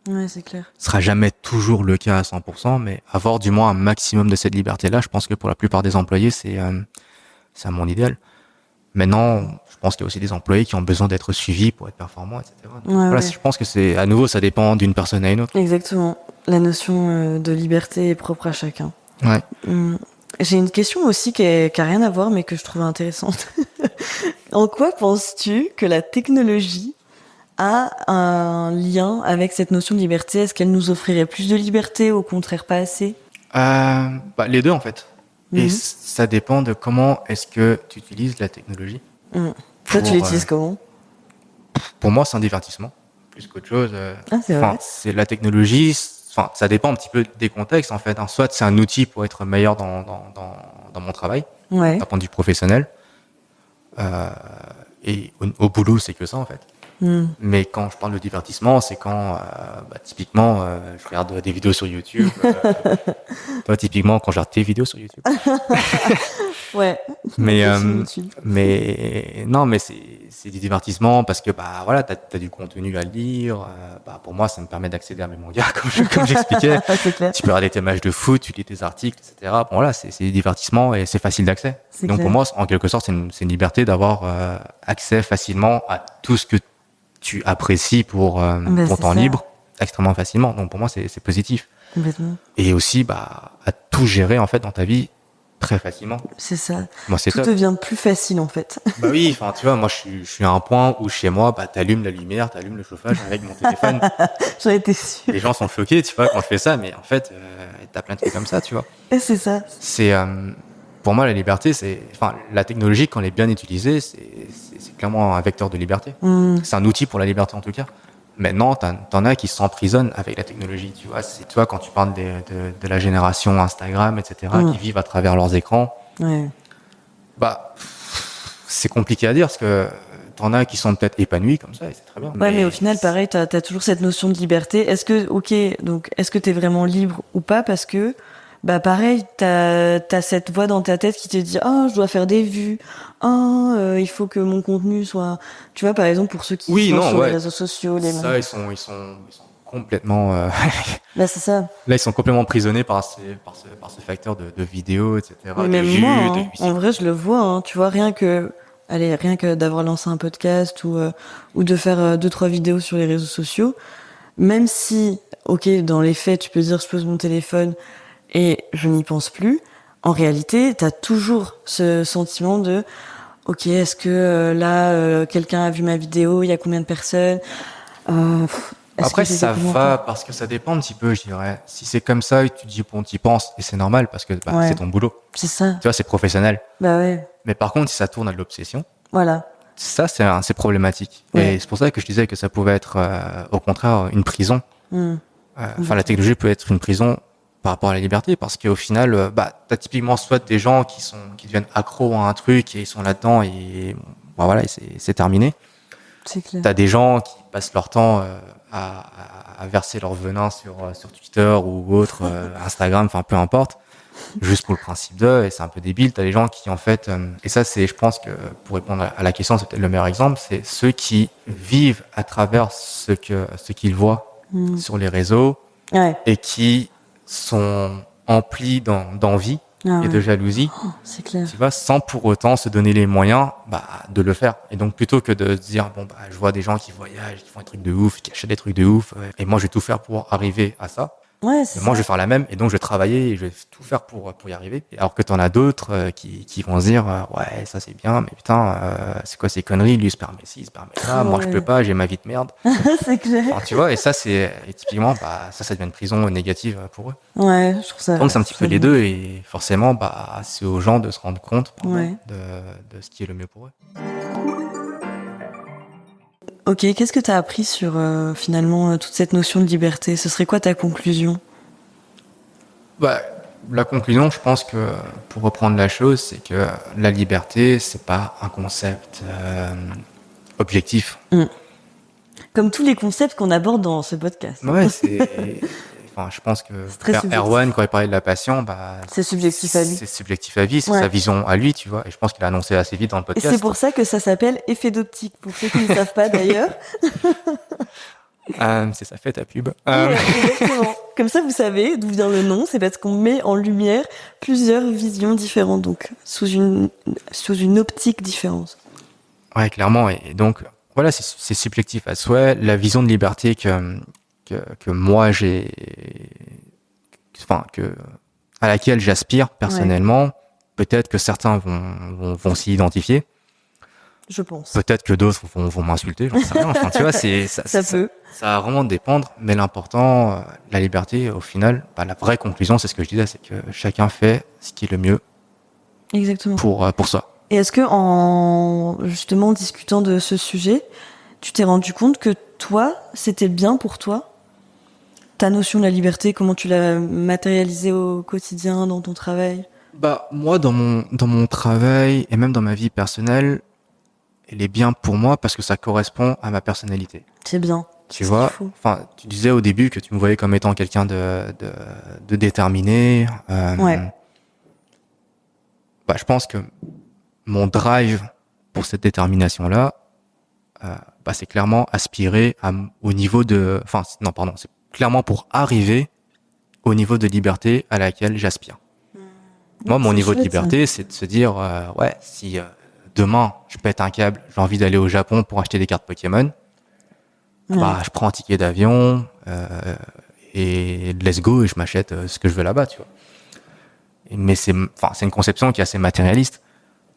Ouais, c'est clair. Ce sera jamais toujours le cas à 100%, mais avoir du moins un maximum de cette liberté-là, je pense que pour la plupart des employés, c'est mon idéal. Maintenant, je pense qu'il y a aussi des employés qui ont besoin d'être suivis pour être performants, etc. Donc, voilà, je pense que à nouveau, ça dépend d'une personne à une autre. Exactement. La notion de liberté est propre à chacun. Ouais. J'ai une question aussi qui a rien à voir, mais que je trouve intéressante. En quoi penses-tu que la technologie a un lien avec cette notion de liberté? Est-ce qu'elle nous offrirait plus de liberté, au contraire pas assez? Les deux, en fait. Et ça dépend de comment est-ce que tu utilises la technologie. Toi, tu l'utilises comment? Pour moi, c'est un divertissement, plus qu'autre chose. C'est vrai. C'est la technologie. Ça dépend un petit peu des contextes, en fait. Soit c'est un outil pour être meilleur dans mon travail, d'un point de vue professionnel. Et au boulot, c'est que ça, en fait. Mais quand je parle de divertissement, c'est quand, typiquement, je regarde des vidéos sur YouTube. Toi, typiquement, quand je regarde tes vidéos sur YouTube. Ouais. Mais non, mais c'est du divertissement parce que voilà, t'as du contenu à lire. Pour moi, ça me permet d'accéder à mes mangas, comme j'expliquais. Tu peux regarder tes matchs de foot, tu lis tes articles, etc. Bon, voilà, c'est du divertissement et c'est facile d'accès. Donc pour moi, en quelque sorte, c'est une liberté d'avoir accès facilement à tout ce que tu apprécies pour temps libre, extrêmement facilement. Donc pour moi, c'est positif. Complètement. Et aussi, à tout gérer en fait dans ta vie très facilement. C'est ça. Moi, c'est tout devient plus facile en fait. Oui, tu vois, moi je suis à un point où chez moi, t'allumes la lumière, t'allumes le chauffage avec mon téléphone. J'en étais sûre. Les gens sont choqués, tu vois, quand je fais ça, mais en fait, t'as plein de trucs comme ça, tu vois. Et c'est ça. Pour moi, la liberté, la technologie, quand elle est bien utilisée, c'est clairement un vecteur de liberté. C'est un outil pour la liberté en tout cas. Maintenant, t'en as qui s'emprisonnent avec la technologie, tu vois. C'est toi quand tu parles de la génération Instagram, etc., qui vivent à travers leurs écrans. Ouais. C'est compliqué à dire parce que t'en as qui sont peut-être épanouis comme ça et c'est très bien. Ouais, mais au final, pareil, t'as toujours cette notion de liberté. Est-ce que t'es vraiment libre ou pas? Parce que, pareil, t'as cette voix dans ta tête qui te dit, je dois faire des vues. Il faut que mon contenu soit, tu vois, par exemple, pour ceux qui sont sur les réseaux sociaux, ils sont complètement, c'est ça. Là, ils sont complètement prisonnés par ce facteur de vidéos, etc. Mais même vues, moi, en vrai, je le vois, tu vois, rien que d'avoir lancé un podcast ou de faire 2-3 vidéos sur les réseaux sociaux, même si, dans les faits, tu peux dire, je pose mon téléphone et je n'y pense plus, en réalité, t'as toujours ce sentiment de, est-ce que quelqu'un a vu ma vidéo, il y a combien de personnes, Après, ça va parce que ça dépend un petit peu, je dirais. Si c'est comme ça, tu te dis, bon, t'y penses, et c'est normal parce que c'est ton boulot. C'est ça. Tu vois, c'est professionnel. Ouais. Mais par contre, si ça tourne à de l'obsession, voilà. Ça, c'est problématique. Ouais. Et c'est pour ça que je disais que ça pouvait être, au contraire, une prison. La technologie peut être une prison par rapport à la liberté parce qu'au final, t'as typiquement soit des gens qui deviennent accros à un truc et ils sont là-dedans et voilà, c'est terminé. C'est clair. T'as des gens qui passent leur temps à verser leur venin sur Twitter ou autre, Instagram, peu importe, juste pour le principe d'eux, et c'est un peu débile. T'as des gens qui, en fait, et ça, je pense que pour répondre à la question, c'est peut-être le meilleur exemple, c'est ceux qui vivent à travers ce qu'ils voient sur les réseaux et qui sont emplis d'envie et de jalousie, c'est clair. Tu vois, sans pour autant se donner les moyens de le faire. Et donc plutôt que de se dire je vois des gens qui voyagent, qui font des trucs de ouf, qui achètent des trucs de ouf, et moi je vais tout faire pour arriver à ça. Ouais, moi je vais faire la même, et donc je vais travailler et je vais tout faire pour y arriver. Et alors que t'en as d'autres qui vont se dire ouais, ça c'est bien, mais putain, c'est quoi ces conneries, lui il se permet ci, il se permet ça, moi je peux pas, j'ai ma vie de merde. C'est clair. Alors, tu vois, et ça c'est typiquement ça devient une prison négative pour eux. Ouais, je trouve ça. Donc c'est un petit peu les deux, et forcément c'est aux gens de se rendre compte de ce qui est le mieux pour eux. Ok, qu'est-ce que tu as appris sur finalement toute cette notion de liberté? Ce serait quoi ta conclusion? La conclusion, je pense que pour reprendre la chose, c'est que la liberté, c'est pas un concept objectif. Comme tous les concepts qu'on aborde dans ce podcast. Ouais, je pense que Erwan, quand il parlait de la passion, c'est subjectif à lui. C'est subjectif à lui, c'est sa vision à lui, tu vois. Et je pense qu'il a annoncé assez vite dans le podcast. Et c'est pour ça que ça s'appelle effet d'optique, pour ceux qui ne savent pas d'ailleurs. C'est ça fait ta pub. Ouais, exactement. Comme ça, vous savez d'où vient le nom. C'est parce qu'on met en lumière plusieurs visions différentes, donc sous une optique différente. Ouais, clairement. Et donc, voilà, c'est subjectif à souhait. La vision de liberté que moi à laquelle j'aspire personnellement, peut-être que certains vont s'y identifier. Je pense. Peut-être que d'autres vont m'insulter, j'en sais rien. Enfin, tu vois, ça peut. Ça va vraiment dépendre. Mais l'important, la liberté, au final, la vraie conclusion, c'est ce que je disais, c'est que chacun fait ce qui est le mieux. Exactement. Pour soi. Et est-ce que en justement discutant de ce sujet, tu t'es rendu compte que toi, c'était bien pour toi, ta notion de la liberté, comment tu l'as matérialisée au quotidien, dans ton travail? Moi, dans mon travail et même dans ma vie personnelle, elle est bien pour moi parce que ça correspond à ma personnalité. C'est bien. Tu vois, enfin, tu disais au début que tu me voyais comme étant quelqu'un de déterminé. Ouais. Je pense que mon drive pour cette détermination-là, c'est clairement aspirer au niveau de, c'est clairement pour arriver au niveau de liberté à laquelle j'aspire. Moi, mon niveau de liberté, c'est de se dire, si demain je pète un câble, j'ai envie d'aller au Japon pour acheter des cartes Pokémon, je prends un ticket d'avion et let's go et je m'achète ce que je veux là-bas, tu vois. Mais c'est une conception qui est assez matérialiste.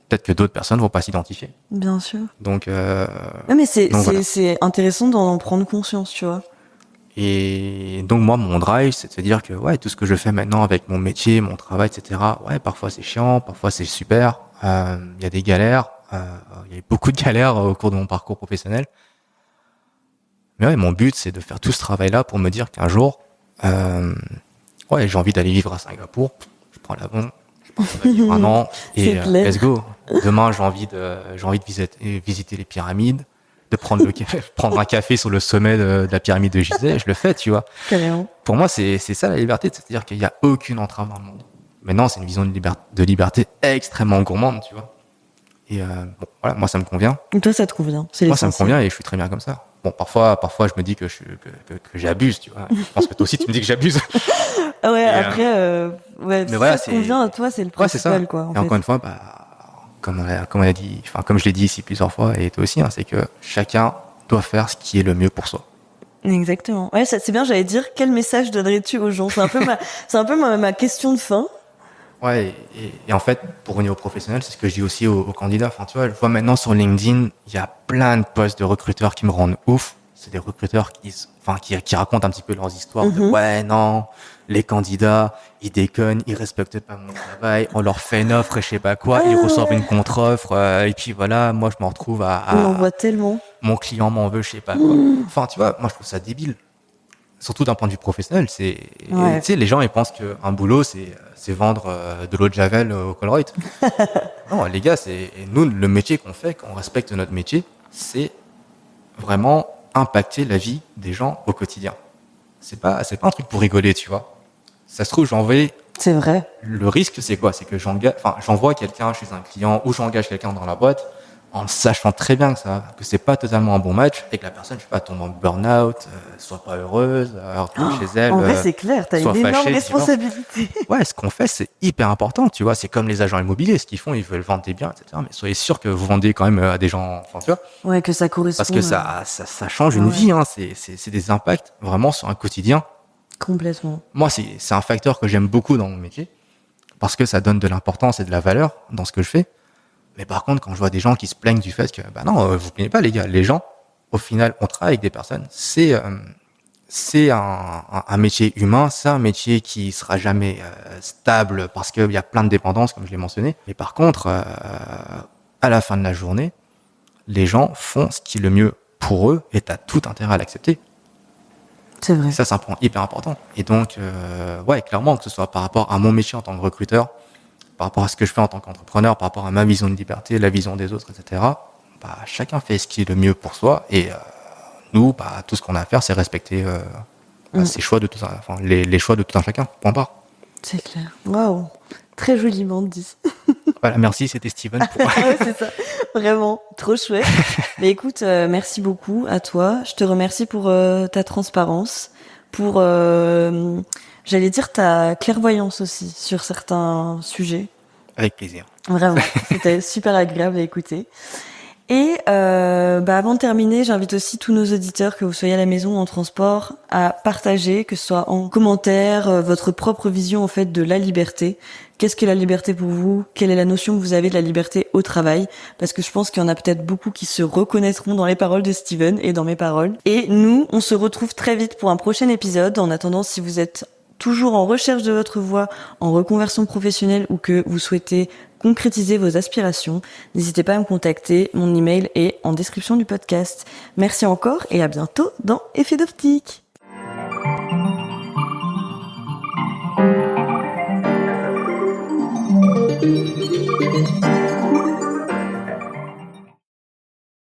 Peut-être que d'autres personnes vont pas s'identifier. Bien sûr. Donc, mais c'est intéressant d'en prendre conscience, tu vois. Et donc moi, mon drive, c'est de se dire que tout ce que je fais maintenant avec mon métier, mon travail, etc. Parfois c'est chiant, parfois c'est super. Il y a des galères, il y a eu beaucoup de galères au cours de mon parcours professionnel. Mais mon but, c'est de faire tout ce travail-là pour me dire qu'un jour, j'ai envie d'aller vivre à Singapour. Je prends l'avion, je pars vivre un an et let's go. Demain, j'ai envie de visiter les pyramides, de prendre un café sur le sommet de la pyramide de Gizeh, je le fais, tu vois. Carrément. Pour moi, c'est ça la liberté, c'est-à-dire qu'il n'y a aucune entrave dans le monde. Maintenant, c'est une vision de liberté extrêmement gourmande, tu vois. Et moi, ça me convient. Et toi, ça te convient? Moi, ça me convient et je suis très bien comme ça. Bon, parfois, je me dis que j'abuse, tu vois. Je pense que toi aussi, tu me dis que j'abuse. Après, mais ça te convient à toi, c'est le principal, quoi. Et encore une fois, comme je l'ai dit ici plusieurs fois, et toi aussi, c'est que chacun doit faire ce qui est le mieux pour soi. Exactement. Ouais, c'est bien, j'allais dire, quel message donnerais-tu aux gens? C'est un peu ma question de fin. Ouais, et en fait, pour revenir aux professionnels, c'est ce que je dis aussi aux candidats. Enfin, tu vois, je vois maintenant sur LinkedIn, il y a plein de posts de recruteurs qui me rendent ouf. C'est des recruteurs qui racontent un petit peu leurs histoires. Non, les candidats, ils déconnent, ils respectent pas mon travail, on leur fait une offre et je sais pas quoi, ils reçoivent une contre-offre, et puis voilà, moi je me retrouve on en voit tellement. Mon client m'en veut, je sais pas quoi. Enfin, tu vois, moi je trouve ça débile. Surtout d'un point de vue professionnel, tu sais, les gens ils pensent qu'un boulot c'est vendre de l'eau de javel au Colruyt. Non, les gars, nous le métier qu'on fait, quand on respecte notre métier, c'est vraiment impacter la vie des gens au quotidien. C'est pas un truc pour rigoler, tu vois. Ça se trouve, c'est vrai. Le risque, c'est quoi? C'est que j'envoie quelqu'un chez un client ou j'engage quelqu'un dans la boîte en sachant très bien que c'est pas totalement un bon match et que la personne, je sais pas, tombe en burn-out, soit pas heureuse, chez elle. En vrai, c'est clair, t'as une énorme responsabilité. Ouais, ce qu'on fait, c'est hyper important, tu vois. C'est comme les agents immobiliers, ce qu'ils font, ils veulent vendre des biens, etc. Mais soyez sûr que vous vendez quand même à des gens, tu vois. Ouais, que ça correspond. Parce que ça change une vie, c'est des impacts vraiment sur un quotidien. Complètement. Moi, c'est un facteur que j'aime beaucoup dans mon métier parce que ça donne de l'importance et de la valeur dans ce que je fais. Mais par contre, quand je vois des gens qui se plaignent du fait que, non, vous plaignez pas, les gars. Les gens, au final, on travaille avec des personnes. C'est un métier humain. C'est un métier qui sera jamais stable parce qu'il y a plein de dépendances, comme je l'ai mentionné. Mais par contre, à la fin de la journée, les gens font ce qui est le mieux pour eux et t'as tout intérêt à l'accepter. C'est vrai. Ça, c'est un point hyper important. Et donc, clairement, que ce soit par rapport à mon métier en tant que recruteur, par rapport à ce que je fais en tant qu'entrepreneur, par rapport à ma vision de liberté, la vision des autres, etc., chacun fait ce qui est le mieux pour soi. Et nous, tout ce qu'on a à faire, c'est respecter ses choix de tout ça, les choix de tout un chacun. Point barre. C'est clair. Waouh. Très joliment dit. Voilà, merci, c'était Steven. Ouais, c'est ça. Vraiment, trop chouette. Mais écoute, merci beaucoup à toi. Je te remercie pour ta transparence, pour, j'allais dire, ta clairvoyance aussi sur certains sujets. Avec plaisir. Vraiment, c'était super agréable à écouter. Et avant de terminer, j'invite aussi tous nos auditeurs, que vous soyez à la maison ou en transport, à partager, que ce soit en commentaire, votre propre vision en fait de la liberté. Qu'est-ce qu'est la liberté pour vous? Quelle est la notion que vous avez de la liberté au travail? Parce que je pense qu'il y en a peut-être beaucoup qui se reconnaîtront dans les paroles de Steven et dans mes paroles. Et nous, on se retrouve très vite pour un prochain épisode. En attendant, si vous êtes toujours en recherche de votre voie, en reconversion professionnelle ou que vous souhaitez concrétiser vos aspirations, n'hésitez pas à me contacter. Mon email est en description du podcast. Merci encore et à bientôt dans Effet d'Optique.